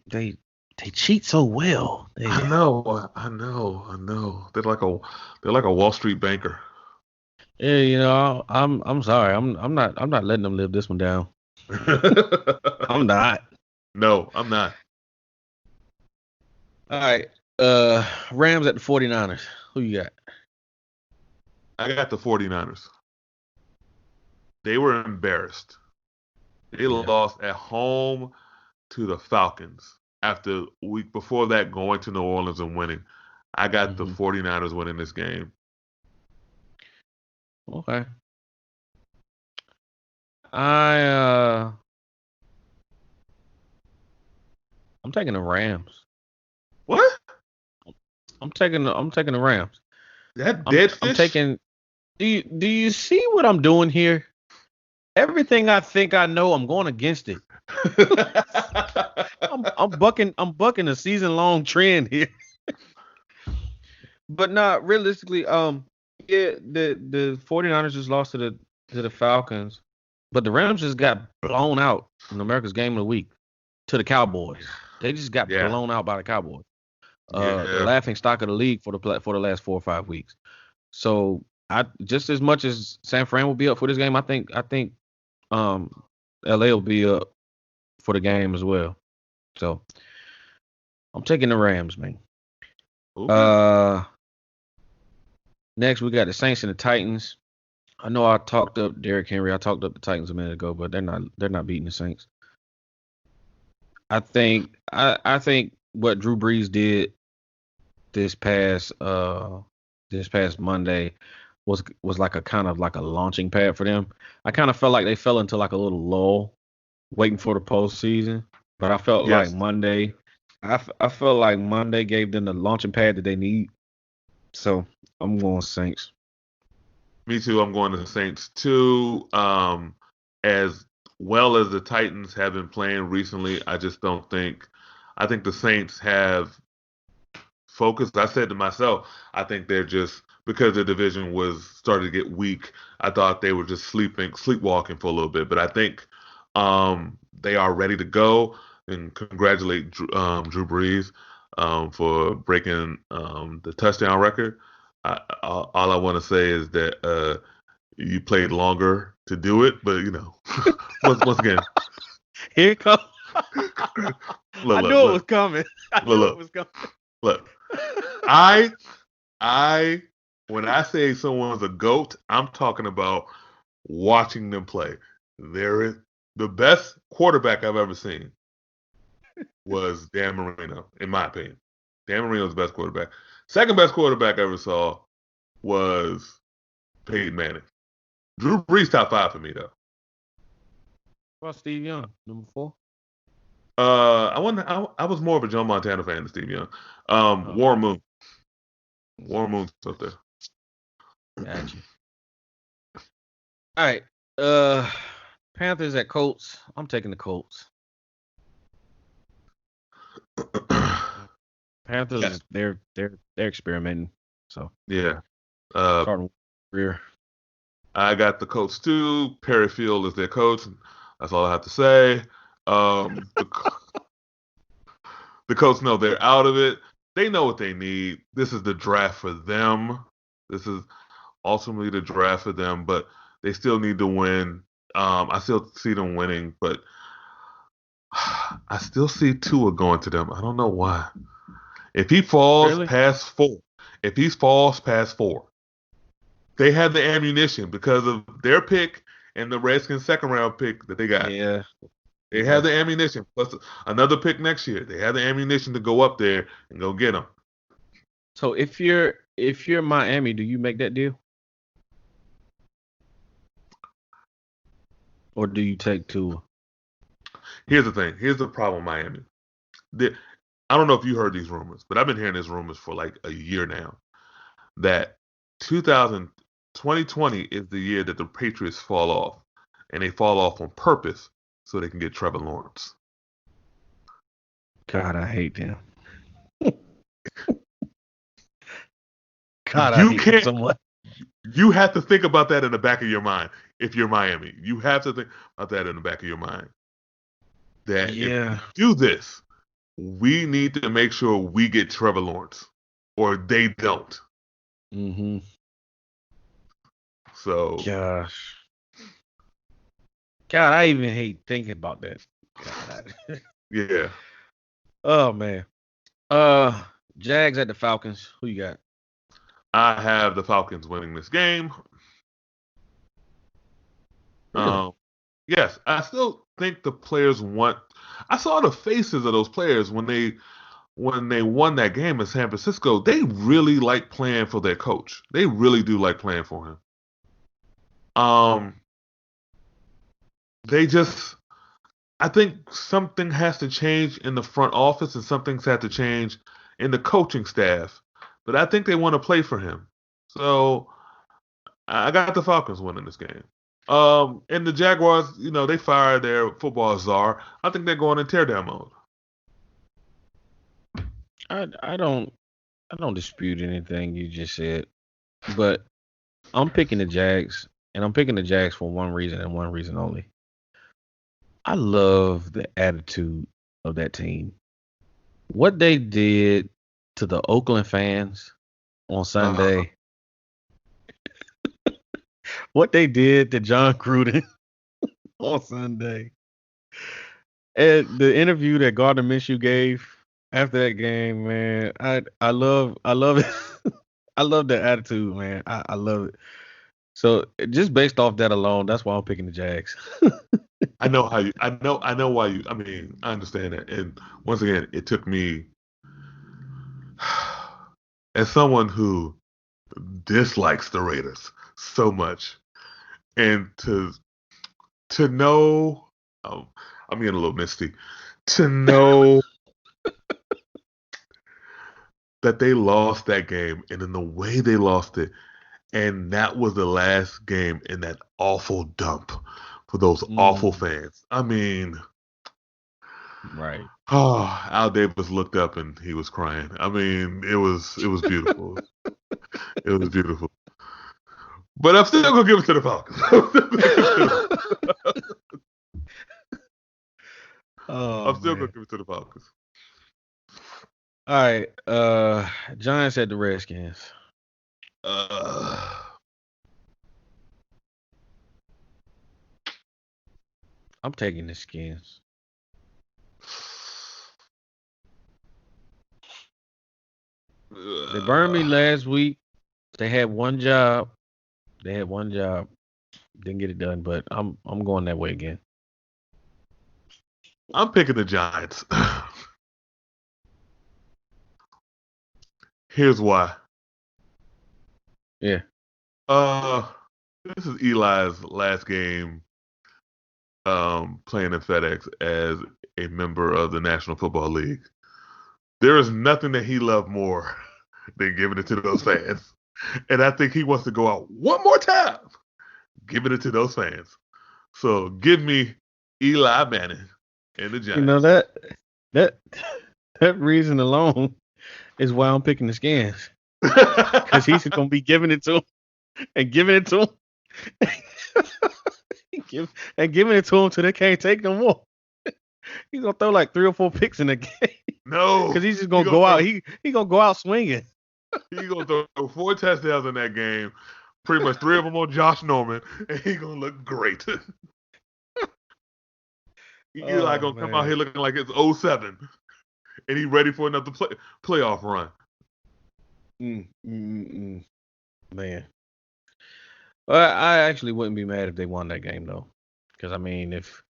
cheat so well. I know, I know, I know. They're like a Wall Street banker. Yeah, I'm sorry. I'm not letting them live this one down. I'm not. No, I'm not. All right. Rams at the 49ers. Who you got? I got the 49ers. They were embarrassed. They Yeah. lost at home to the Falcons after a week before that going to New Orleans and winning. I got the Hmm. 49ers winning this game. Okay. I I'm taking the Rams. What? I'm taking the Rams. That I'm dead fish? taking do you see what I'm doing here? Everything I think I know, I'm going against it. I'm bucking a season long trend here. But not realistically, yeah, the 49ers just lost to the Falcons, but the Rams just got blown out in America's game of the week to the Cowboys. They just got Yeah. blown out by the Cowboys. The Yeah. laughing stock of the league for the last 4 or 5 weeks. So I just as much as San Fran will be up for this game, I think um LA will be up for the game as well. So I'm taking the Rams, man. Okay. Uh Next we got the Saints and the Titans. I know I talked up Derrick Henry. I talked up the Titans a minute ago, but they're not beating the Saints. I think what Drew Brees did this past Monday was like a kind of like a launching pad for them. I kind of felt like they fell into like a little lull waiting for the postseason, but I felt like Yes. Monday I felt like Monday gave them the launching pad that they need. So I'm going Saints. Me too. I'm going to the Saints too. As well as the Titans have been playing recently, I just don't think. I think the Saints have focused. I said to myself, I think they're just because their division was starting to get weak. I thought they were just sleepwalking for a little bit, but I think they are ready to go. And congratulate Drew Brees for breaking the touchdown record. All I want to say is that you played longer to do it, but once again, Here it comes. look, I look, knew it was look, coming. I look, knew it look, was coming. look. I, I, when I say someone's a goat, I'm talking about watching them play. There is the best quarterback I've ever seen was Dan Marino, in my opinion. Dan Marino's the best quarterback. Second best quarterback I ever saw was Peyton Manning. Drew Brees top five for me though. Well, Steve Young, number 4. I was more of a Joe Montana fan than Steve Young. Oh, Warren Moon. Warren Moon's up there. gotcha. All right. Uh, Panthers at Colts. I'm taking the Colts. Yeah. Panthers, they're experimenting. So Yeah. Uh, starting career. I got the Colts too. Perry Field is their coach. That's all I have to say. Um, the, the Colts know they're out of it. They know what they need. This is the draft for them. This is ultimately the draft for them, but they still need to win. I still see them winning, but I still see Tua going to them. I don't know why. If he falls Really? past 4, if he falls past 4, they have the ammunition because of their pick and the Redskins' second round pick that they got. Yeah. They Okay. have the ammunition plus another pick next year. They have the ammunition to go up there and go get them. So if you're Miami, do you make that deal or do you take Tua? Here's the thing. Here's the problem, with Miami. The, I don't know if you heard these rumors, but I've been hearing these rumors for like a year now that 2000 2020 is the year that the Patriots fall off, and they fall off on purpose so they can get Trevor Lawrence. God, I hate them. God, I You hate them can't. so much. You have to think about that in the back of your mind. If you're Miami, you have to think about that in the back of your mind. That if we Yeah. do this, we need to make sure we get Trevor Lawrence, or they don't. Mm-hmm. So Gosh. God, I even hate thinking about that. God. yeah, Oh man. Uh, Jags at the Falcons. Who you got? I have the Falcons winning this game. Really? Yes, I still think the players want. I saw the faces of those players when they won that game in San Francisco. They really like playing for their coach. They really do like playing for him. Um, they just. I think something has to change in the front office and something's had to change in the coaching staff. But I think they want to play for him. So I got the Falcons winning this game. And the Jaguars, they fired their football czar. I think they're going in teardown mode. I don't dispute anything you just said, but I'm picking the Jags, and I'm picking the Jags for one reason and one reason only. I love the attitude of that team. What they did to the Oakland fans on Uh, Sunday, what they did to John Gruden on Sunday, and the interview that Gardner Minshew gave after that game, man, I love it. I love the attitude, man. I love it. So just based off that alone, that's why I'm picking the Jags. I know how you. I know why you. I mean, I understand that. And once again, it took me, as someone who dislikes the Raiders so much, and to know, um, I'm getting a little misty. To know that they lost that game, and in the way they lost it, and that was the last game in that awful dump for those awful Mm, fans. I mean, right. Al Davis looked up and he was crying. I mean, it was beautiful. It was beautiful. But I'm still gonna give it to the Falcons. I'm Oh still gonna man. give it to the Falcons. All right. Giants at the Redskins. Uh, I'm taking the Skins. They burned me last week. They had one job. They had one job. Didn't get it done, but I'm going that way again. I'm picking the Giants. Here's why. Yeah. Uh, this is Eli's last game playing in FedEx as a member of the National Football League. There is nothing that he loved more than giving it to those fans. And I think he wants to go out one more time, giving it to those fans. So give me Eli Manning and the You know Giants. that that reason alone is why I'm picking the Skins. Because he's gonna be giving it to him and giving it to him. and giving it to him till they can't take no more. He's gonna throw like 3 or 4 picks in the game No, because he's just he gonna gonna go out. throw He gonna go out swinging. he gonna throw 4 touchdowns in that game. Pretty much 3 of them on Josh Norman, and he gonna look great. Eli Oh gonna come out man, here looking like it's '07, and he ready for another playoff run. man. Well, I actually wouldn't be mad if they won that game though, because I mean, if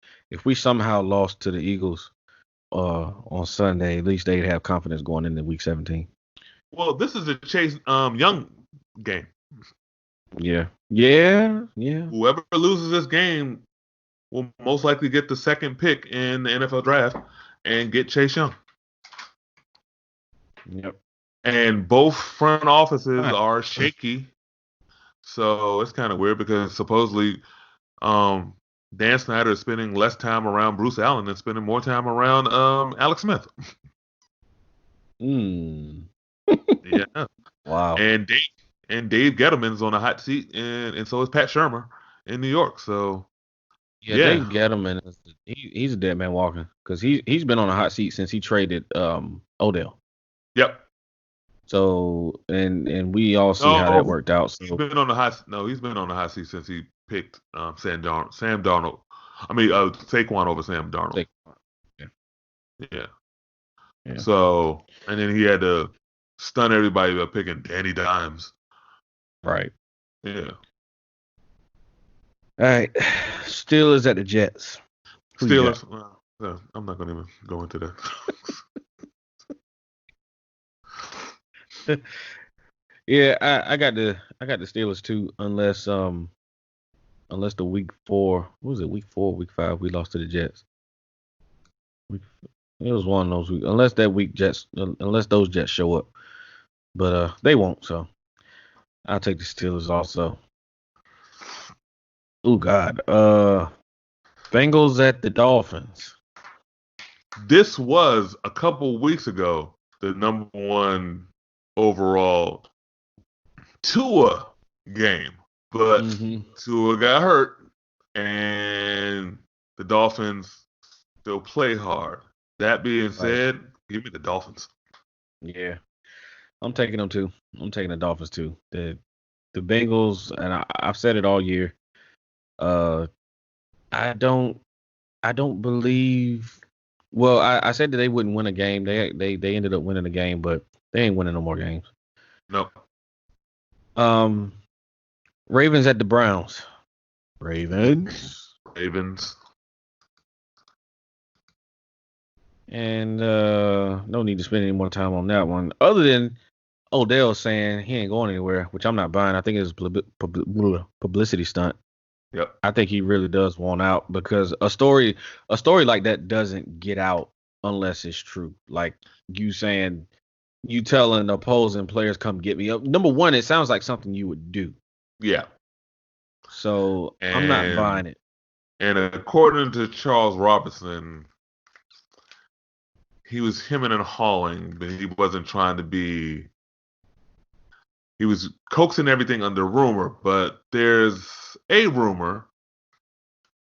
we somehow lost to the Eagles on Sunday, at least they'd have confidence going into Week 17. Well, this is a Chase Young game. Yeah. Yeah. Yeah. Whoever loses this game will most likely get the second pick in the NFL draft and get Chase Young. Yep. And both front offices Fine. are shaky. So it's kind of weird because supposedly Dan Snyder is spending less time around Bruce Allen and spending more time around Alex Smith. Mm. Yeah. Wow. And Dave Gettleman's on a hot seat, and so is Pat Shermer in New York. So Yeah, yeah. Dave Gettleman he's a dead man walking because he's been on a hot seat since he traded Odell. Yep. So and we all see how that No, worked out. he's So been on the hot. No, he's been on the hot seat since he picked Sam Darnold. I mean, Saquon over Sam Darnold. take yeah, Yeah. yeah. So and then he had to stun everybody by picking Danny Dimes. Right. Yeah. All right. Steelers at the Jets. Who you got? Steelers. I'm not gonna even go into that. Yeah, I got the Steelers too, unless the week 4, what was it, week 4, week 5, we lost to the Jets. It was one of those weeks, unless those Jets show up. But they won't, so I'll take the Steelers also. Oh God. Bengals at the Dolphins. This was a couple weeks ago the number one overall Tua game, but Tua got hurt, and the Dolphins still play hard. That being said, give me the Dolphins. Yeah. I'm taking them too. I'm taking the Dolphins too. The Bengals, and I've said it all year. I don't believe. Well, I said that they wouldn't win a game. They ended up winning a game, but they ain't winning no more games. No. Ravens at the Browns. Ravens. And no need to spend any more time on that one. Other than Odell saying he ain't going anywhere, which I'm not buying. I think it's publicity stunt. Yep. I think he really does want out because a story like that doesn't get out unless it's true. Like you telling opposing players come get me up. Number one, it sounds like something you would do. Yeah. So I'm not buying it. And according to Charles Robinson, he was hemming and hawing, but he wasn't trying to be. He was coaxing everything under rumor, but there's a rumor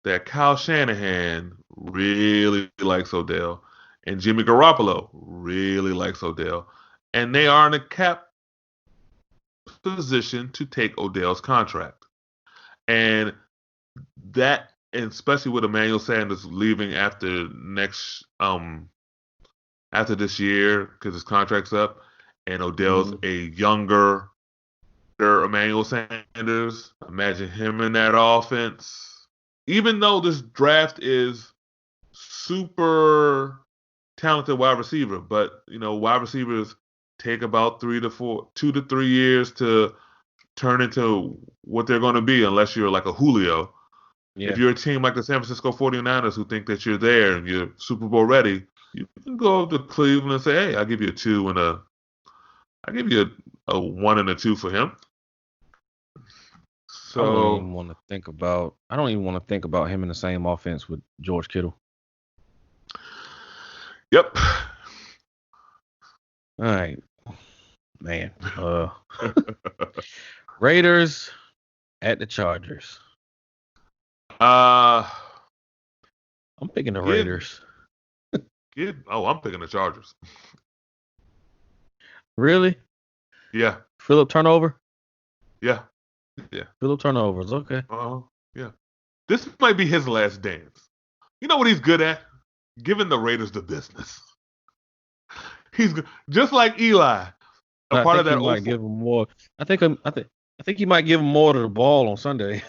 that Kyle Shanahan really likes Odell and Jimmy Garoppolo really likes Odell, and they are in a cap position to take Odell's contract. And that, and especially with Emmanuel Sanders leaving after this year because his contract's up, and Odell's a younger Emmanuel Sanders. Imagine him in that offense. Even though this draft is super talented wide receiver, but wide receivers take about 2 to 3 years to turn into what they're going to be, unless you're like a Julio. Yeah. If you're a team like the San Francisco 49ers who think that you're there and you're Super Bowl ready, you can go up to Cleveland and say, "Hey, I'll give you I'll give you a 1 and a 2 for him." So I don't even want to think about him in the same offense with George Kittle. Yep. All right, man. Raiders at the Chargers. I'm picking the Raiders. I'm picking the Chargers. Really? Yeah. Phillip turnover? Yeah. Phillip turnovers. Okay. Yeah. This might be his last dance. You know what he's good at? Giving the Raiders the business. He's just like Eli. Part of that. He might give him more. I think he might give him more to the ball on Sunday.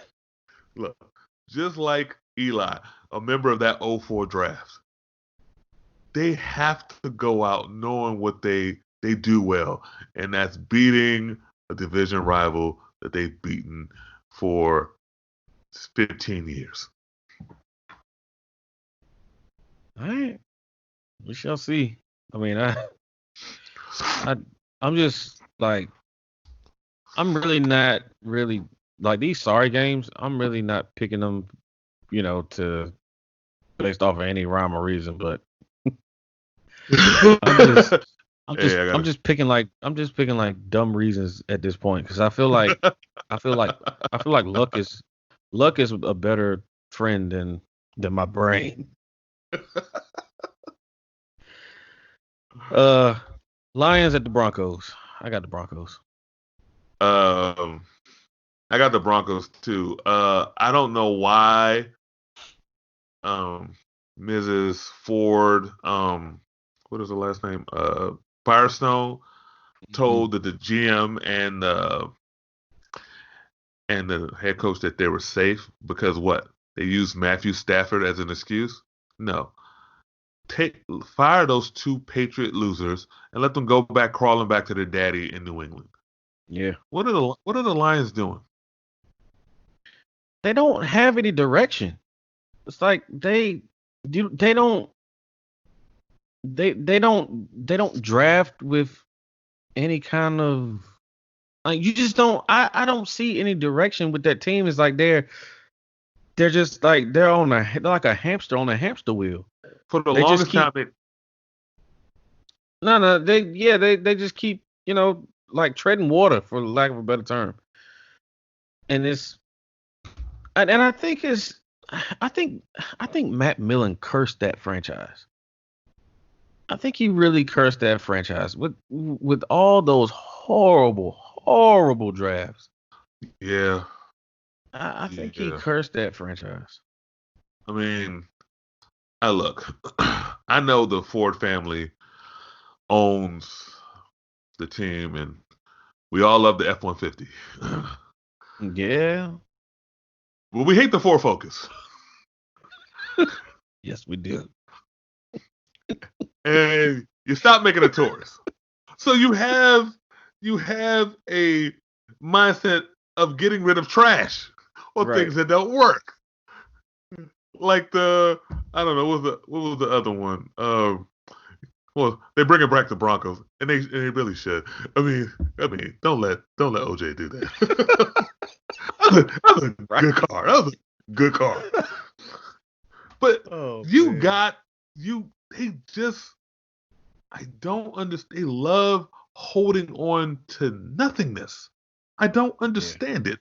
Look, just like Eli, a member of that 04 draft, they have to go out knowing what they they do well, and that's beating a division rival that they've beaten for 15 years. All right, we shall see. I mean, I'm just like, I'm really not really like these sorry games. I'm really not picking them, to based off of any rhyme or reason. But I'm just, I'm just picking like dumb reasons at this point because I feel like, luck is a better friend than my brain. Lions at the Broncos. I got the Broncos. I got the Broncos too. I don't know why Mrs. Ford, what is her last name? Firestone told the GM and the head coach that they were safe because what? They used Matthew Stafford as an excuse? No. Fire those two Patriot losers and let them go back crawling back to their daddy in New England. Yeah. What are the Lions doing? They don't have any direction. It's like they don't draft with any kind of like you just don't I don't see any direction with that team. It's like they're just like they're like a hamster on a hamster wheel. For the They just longest time, they just keep like treading water for lack of a better term. And I think I think Matt Millen cursed that franchise. I think he really cursed that franchise with all those horrible drafts. Yeah. I think he cursed that franchise. I mean, I know the Ford family owns the team, and we all love the F-150. Yeah. Well, we hate the Ford Focus. Yes, we do. And you stop making a Taurus. So you have a mindset of getting rid of trash or things that don't work. Like I don't know, what was the other one? Well, they're bringing back the Broncos, and they really should. I mean, don't let OJ do that. that was a good car. That was a good car. But I don't understand. They love holding on to nothingness. I don't understand it.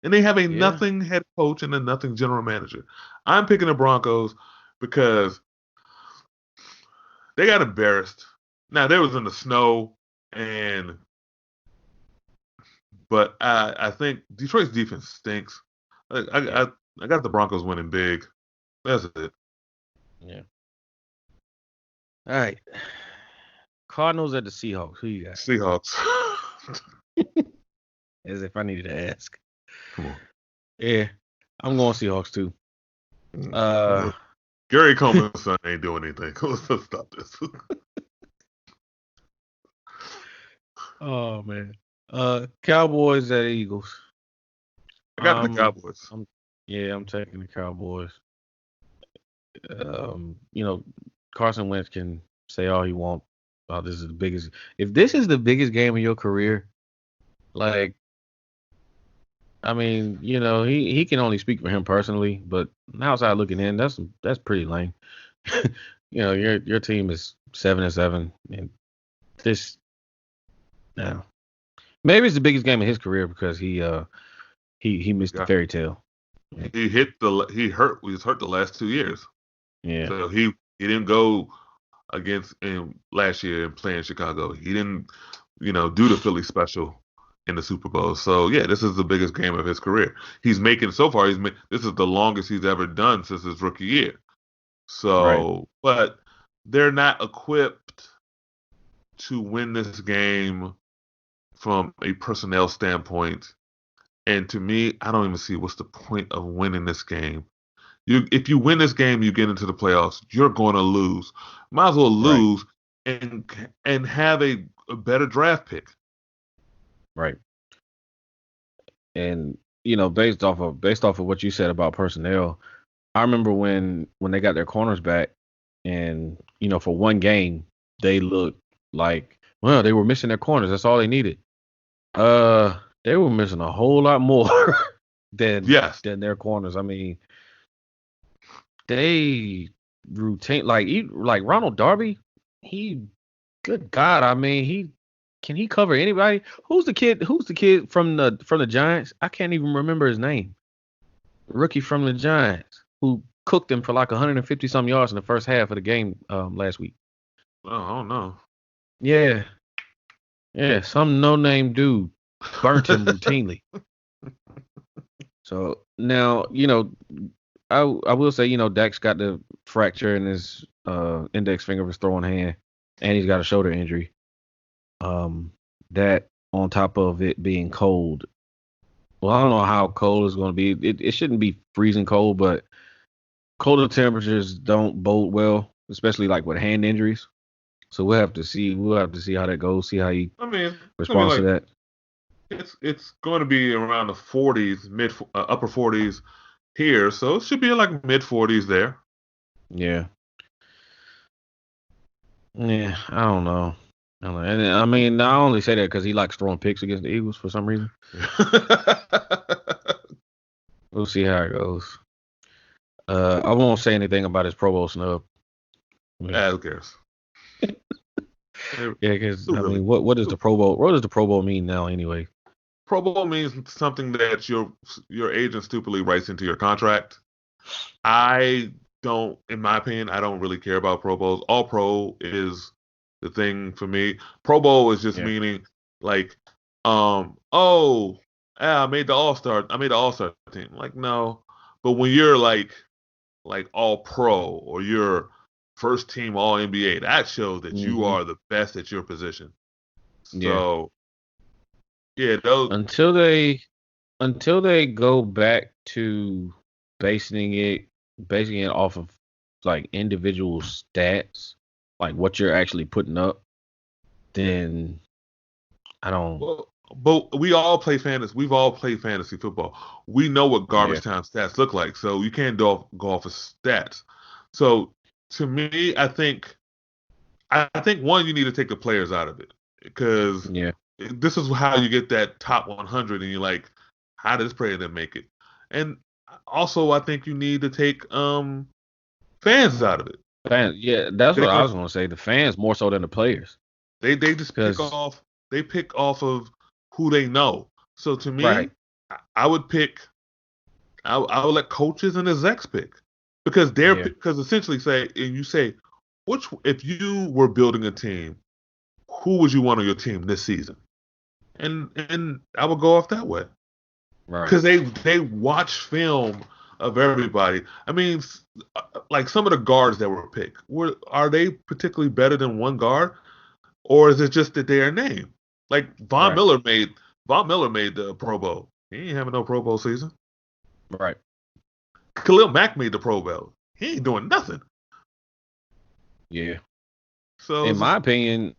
And they have a nothing head coach and a nothing general manager. I'm picking the Broncos because they got embarrassed. Now, they was in the snow, but I think Detroit's defense stinks. I got the Broncos winning big. That's it. Yeah. All right. Cardinals at the Seahawks. Who you got? Seahawks. As if I needed to ask. Come on. Yeah. I'm going Seahawks too. Gary Coleman's son ain't doing anything. Let's stop this. Oh man. Cowboys at Eagles. I got the Cowboys. I'm taking the Cowboys. Carson Wentz can say all he wants. Oh, this is the biggest. If this is the biggest game of your career, like, I mean, he can only speak for him personally, but outside looking in, that's pretty lame. Your team is 7-7, and this now maybe it's the biggest game of his career because he missed the fairy tale. He was hurt the last 2 years. Yeah. So he didn't go against him last year and play in Chicago. He didn't, do the Philly special in the Super Bowl. So yeah, this is the biggest game of his career. This is the longest he's ever done since his rookie year. So, but they're not equipped to win this game from a personnel standpoint. And to me, I don't even see what's the point of winning this game. If you win this game, you get into the playoffs. You're going to lose. Might as well lose and have a a better draft pick. Right. And based off of what you said about personnel, I remember when they got their corners back, and for one game they looked like, well, they were missing their corners. That's all they needed. They were missing a whole lot more than Yes. their corners. I mean, they routine like Ronald Darby. Good God, I mean, can he cover anybody? Who's the kid? Who's the kid from the Giants? I can't even remember his name. Rookie from the Giants who cooked them for like 150 some yards in the first half of the game last week. Oh, I don't know. Yeah, some no name dude burnt him routinely. So now I will say Dak's got the fracture in his index finger of his throwing hand, and he's got a shoulder injury. That on top of it being cold. Well, I don't know how cold it's going to be. It shouldn't be freezing cold, but colder temperatures don't bode well, especially like with hand injuries. So we'll have to see. We'll have to see how that goes. See how he responds to that. It's going to be around the 40s, upper 40s here, so it should be like mid 40s there. Yeah. Yeah, I don't know. And I mean, I only say that because he likes throwing picks against the Eagles for some reason. We'll see how it goes. I won't say anything about his Pro Bowl snub. Who cares? Yeah, because I mean, what does the Pro Bowl? What does the Pro Bowl mean now, anyway? Pro Bowl means something that your agent stupidly writes into your contract. I don't, in my opinion, I don't really care about Pro Bowls. All Pro is the thing for me. Pro Bowl is just meaning like, I made the All-Star. I made the All-Star team. Like, no. But when you're like All Pro or you're first team All NBA, that shows that you are the best at your position. So those until they go back to basing it off of like individual stats, like what you're actually putting up, then I don't. Well, but we all play fantasy. We've all played fantasy football. We know what garbage time stats look like. So you can't go off of stats. So to me, I think one, you need to take the players out of it because this is how you get that top 100, and you're like, how did this player then make it? And also, I think you need to take fans out of it. Fans, that's what I was going to say. The fans more so than the players. They just pick off. They pick off of who they know. So to me, I would pick. I would let coaches and execs pick because because essentially you say, if you were building a team, who would you want on your team this season? And I would go off that way. Right. Because they watch film of everybody. I mean, like some of the guards that were picked, are they particularly better than one guard, or is it just that they are named? Like Von Miller made the Pro Bowl. He ain't having no Pro Bowl season. Right. Khalil Mack made the Pro Bowl. He ain't doing nothing. Yeah. So in my opinion,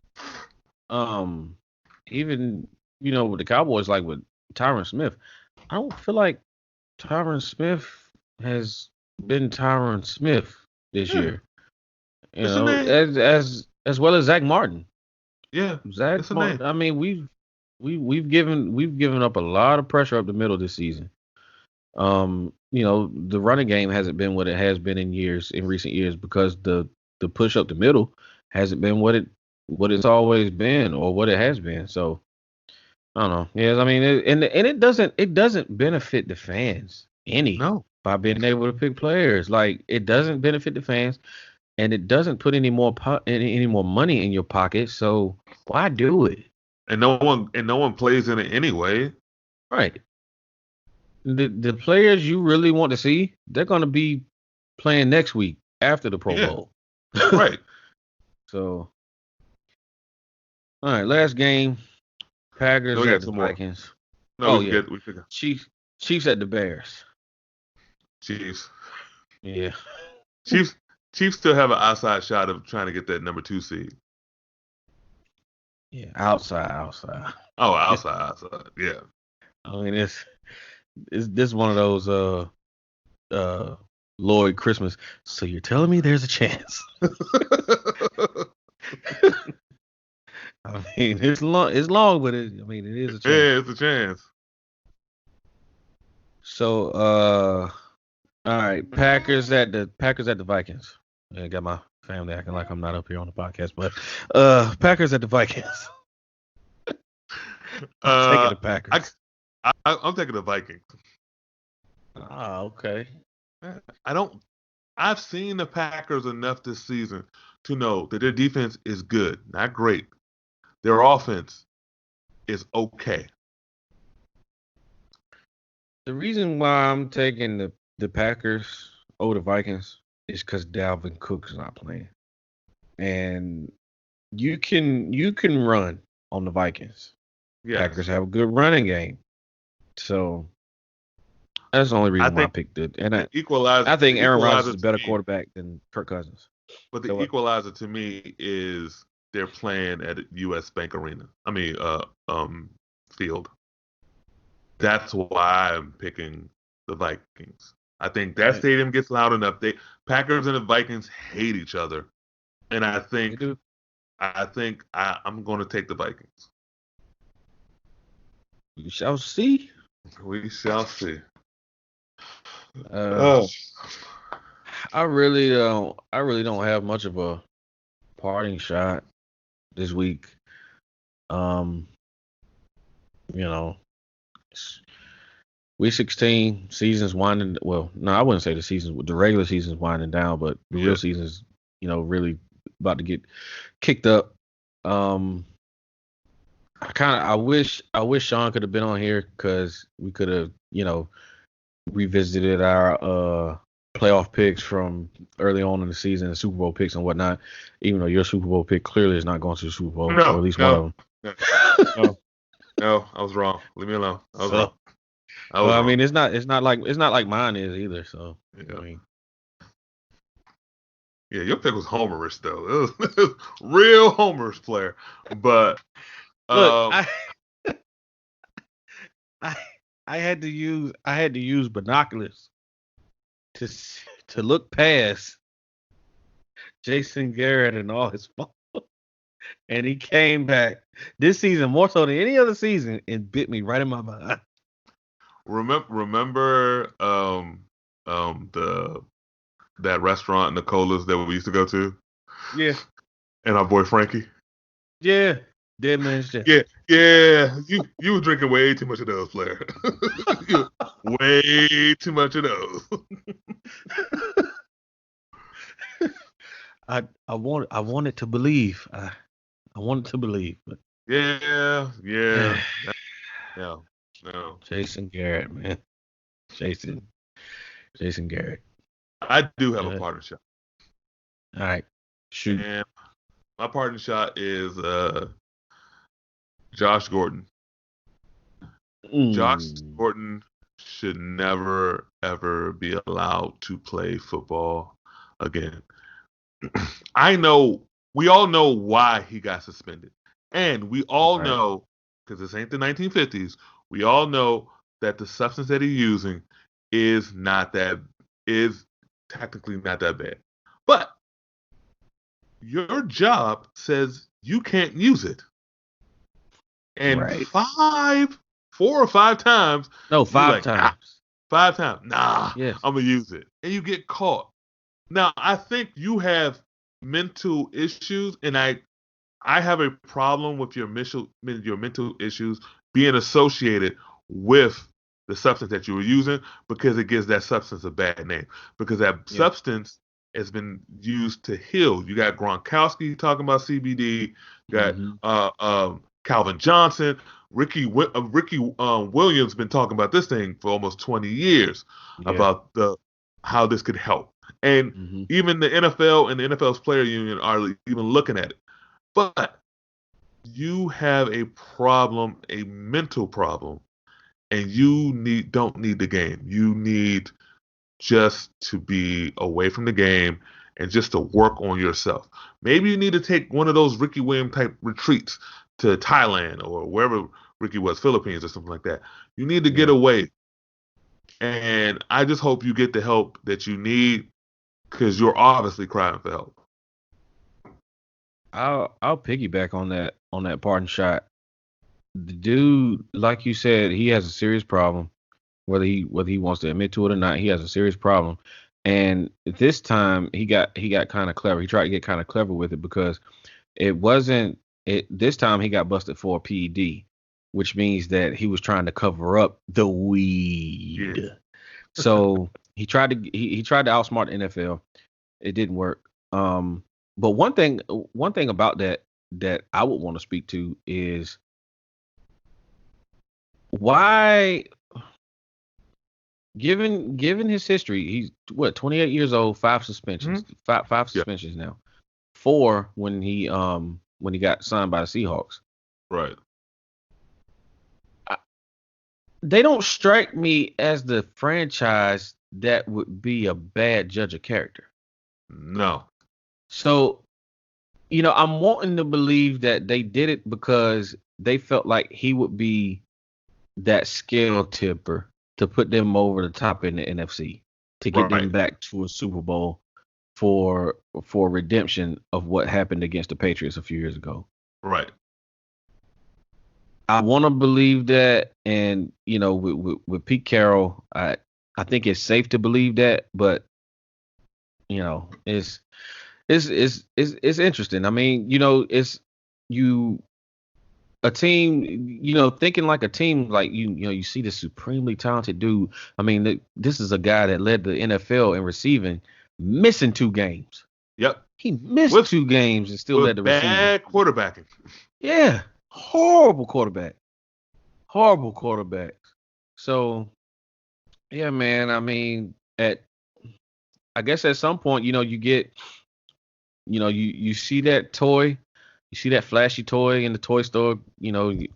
even with the Cowboys, like with Tyron Smith, I don't feel like Tyron Smith has been Tyron Smith this year. As well as Zach Martin. Yeah, Zach Martin. I mean, we've given up a lot of pressure up the middle this season. The running game hasn't been what it has been in recent years because the push up the middle hasn't been what it's always been or what it has been. So I don't know. Yes, I mean, it doesn't benefit the fans by being able to pick players. Like it doesn't benefit the fans, and it doesn't put any more money in your pocket. So why do it? And no one plays in it anyway. Right. The players you really want to see, they're going to be playing next week after the Pro Bowl. Right. So, all right, last game. Packers at the Vikings. Chiefs at the Bears. Chiefs. Yeah. Chiefs still have an outside shot of trying to get that number 2 seed. Yeah, outside. Oh, outside. Yeah. I mean, it's this one of those Lloyd Christmas. So you're telling me there's a chance? I mean, it's long, but it is a chance. Yeah, it's a chance. So, all right, Packers at the Vikings. I got my family acting like I'm not up here on the podcast, but Packers at the Vikings. I'm taking the Packers. I'm taking the Vikings. Ah, okay. I don't. I've seen the Packers enough this season to know that their defense is good, not great. Their offense is okay. The reason why I'm taking the Packers over the Vikings is because Dalvin Cook's not playing, and you can run on the Vikings. Yes. Packers have a good running game, so that's the only reason why I picked it. And I think Aaron Rodgers is a better quarterback than Kirk Cousins. But the equalizer to me is they're playing at U.S. Bank Arena. Field. That's why I'm picking the Vikings. I think that stadium gets loud enough. Packers and the Vikings hate each other, and I think I'm going to take the Vikings. We shall see. We shall see. I really don't have much of a parting shot this week. Week 16, season's winding. Well, no, I wouldn't say the regular season's winding down, but the real season's, really about to get kicked up. I wish Sean could have been on here because we could have, revisited our playoff picks from early on in the season, Super Bowl picks and whatnot. Even though your Super Bowl pick clearly is not going to the Super Bowl, or at least one of them. No, I was wrong. Leave me alone. I was wrong. I mean, it's not like mine is either. So yeah, your pick was homerish though. It was real homerish player. But look, I had to use binoculars to look past Jason Garrett and all his faults. And he came back this season more so than any other season and bit me right in my behind. Remember that restaurant in the Colas that we used to go to? Yeah. And our boy Frankie? Yeah. Dead Man's Chef. Yeah. You were drinking way too much of those, Flair. Way too much of those. I wanted to believe. I wanted to believe, but yeah. No. Jason Garrett, man. Jason Garrett. I do have a partner shot. All right, shoot. And my partner shot is Josh Gordon. Josh Gordon should never ever be allowed to play football again. We all know why he got suspended. And we all know, because this ain't the 1950s, we all know that the substance that he's using is technically not that bad. But your job says you can't use it. And 4 or 5 times. No, 5 times. 5 times. Nah, yes. I'm going to use it. And you get caught. Now, I think you have mental issues, and I have a problem with your mental issues being associated with the substance that you were using, because it gives that substance a bad name. Because that substance has been used to heal. You got Gronkowski talking about CBD. You got Calvin Johnson. Ricky Williams been talking about this thing for almost 20 years about how this could help. And even the NFL and the NFL's player union are even looking at it. But you have a problem, a mental problem, and you don't need the game. You need just to be away from the game and just to work on yourself. Maybe you need to take one of those Ricky Williams type retreats to Thailand or wherever Ricky was, Philippines or something like that. You need to get Yeah. away. And I just hope you get the help that you need because you're obviously crying for help. I'll piggyback on that parting shot. The dude, like you said, he has a serious problem. Whether he wants to admit to it or not, he has a serious problem. And this time he got kind of clever. He tried to get kind of clever with it because it wasn't it this time he got busted for a PED, which means that he was trying to cover up the weed. Yeah. So he tried to outsmart the NFL. It didn't work. But one thing about that I would want to speak to is why, given his history, he's 28 years old, 5 suspensions, five suspensions now, 4 when he got signed by the Seahawks. Right. They don't strike me as the franchise that would be a bad judge of character. No. So, I'm wanting to believe that they did it because they felt like he would be that scale tipper to put them over the top in the NFC to get them back to a Super Bowl for redemption of what happened against the Patriots a few years ago. Right. I want to believe that, and with Pete Carroll, I think it's safe to believe that, but it's interesting. I mean, it's a team, thinking like a team, like you see this supremely talented dude. I mean, this is a guy that led the NFL in receiving, missing 2 games. Yep. He missed 2 games and still led the receiving. Bad quarterbacking. Yeah. Horrible quarterback. So, yeah, man. I mean, I guess at some point, you get, you see that toy, you see that flashy toy in the toy store. It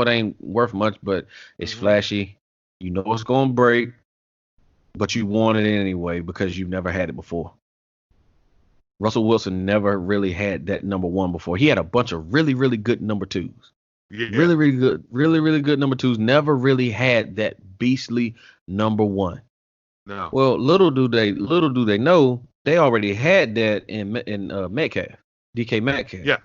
ain't worth much, but it's flashy. You know it's gonna break, but you want it anyway because you've never had it before. Russell Wilson never really had that number 1 before. He had a bunch of really, really good number 2s. Yeah. Really, really good, really, really good number 2s. Never really had that beastly number 1. No. Well, little do they know they already had that in Metcalf, DK Metcalf. Yeah.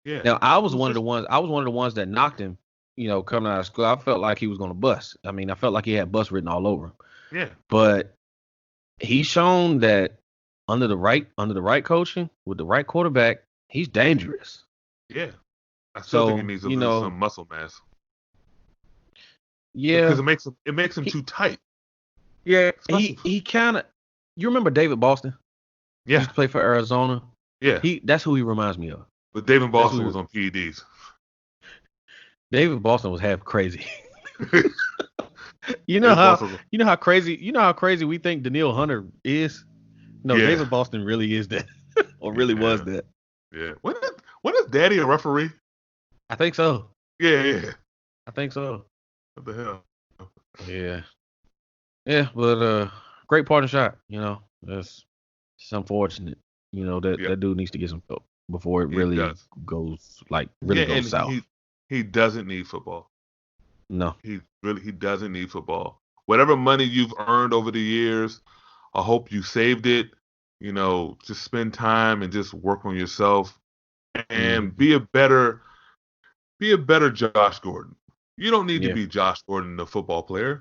Yeah. Now I was one of the ones that knocked him. Coming out of school, I felt like he was gonna bust. I mean, I felt like he had bust written all over him. Yeah. But he's shown that under the right coaching with the right quarterback, he's dangerous. Yeah. I still think he needs some muscle mass. Yeah. Because it makes him too tight. Yeah. He kind of. You remember David Boston? Yeah. He used to play for Arizona. Yeah. That's who he reminds me of. But David Boston was on PEDs. David Boston was half crazy. You know how crazy we think Daniil Hunter is? No, Yeah. David Boston really is that. Or really was that. Yeah. When is Daddy a referee? I think so. Yeah. I think so. What the hell? Yeah. Yeah, but great partner shot, It's unfortunate. That dude needs to get some help before it really goes south. He doesn't need football. No. He doesn't need football. Whatever money you've earned over the years, I hope you saved it. Just spend time and just work on yourself and be a better Josh Gordon. You don't need to be Josh Gordon, the football player.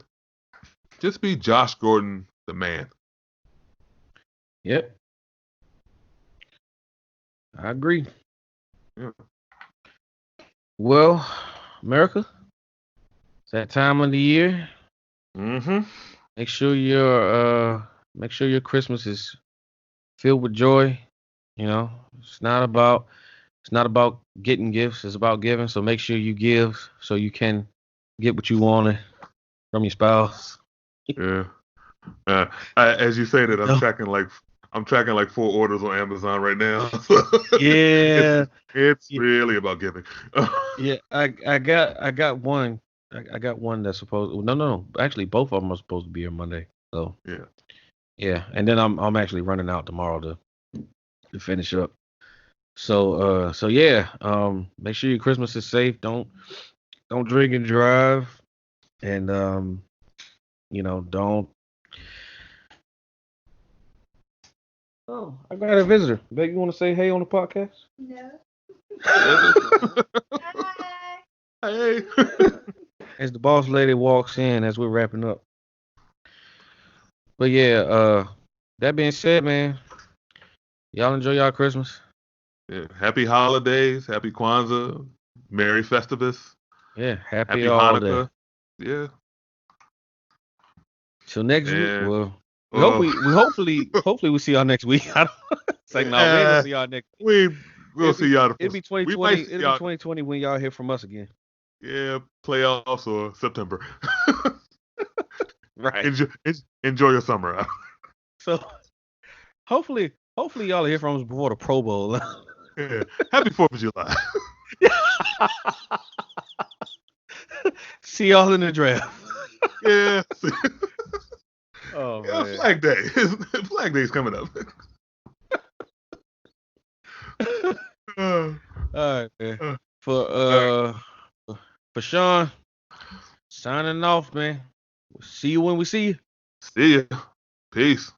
Just be Josh Gordon, the man. Yep. I agree. Yeah. Well, America, it's that time of the year. Mm-hmm. Make sure your Christmas is filled with joy. It's not about getting gifts. It's about giving. So make sure you give so you can get what you wanted from your spouse. Yeah. As you say that, I'm tracking like 4 orders on Amazon right now. Yeah. It's really about giving. Yeah, I got one. I got one that's supposed. No. Actually, both of them are supposed to be here Monday. So yeah, and then I'm actually running out tomorrow to finish up. So yeah. Make sure your Christmas is safe. Don't drink and drive, and don't. Oh, I got a visitor. Bet you want to say hey on the podcast? Hey. As the boss lady walks in, as we're wrapping up. But yeah, that being said, man, y'all enjoy y'all Christmas. Yeah, happy holidays, happy Kwanzaa, Merry Festivus, Yeah, happy happy all day. Hanukkah. Yeah. Till next week. And Well, hopefully we see y'all next week. It's like no, we ain't gonna see y'all next week. we'll see y'all. It'll be We might 2020. see It'll be y'all. 2020 when y'all hear from us again. Yeah, playoffs or September. Right. Enjoy your summer. So hopefully y'all hear from us before the Pro Bowl. Yeah. Happy 4th of July. See y'all in the draft. Yeah. Oh Yeah, man. Flag Day. Flag Day's coming up. All right, man. uh, For Sean, signing off, man. We'll see you when we see you. See ya. Peace.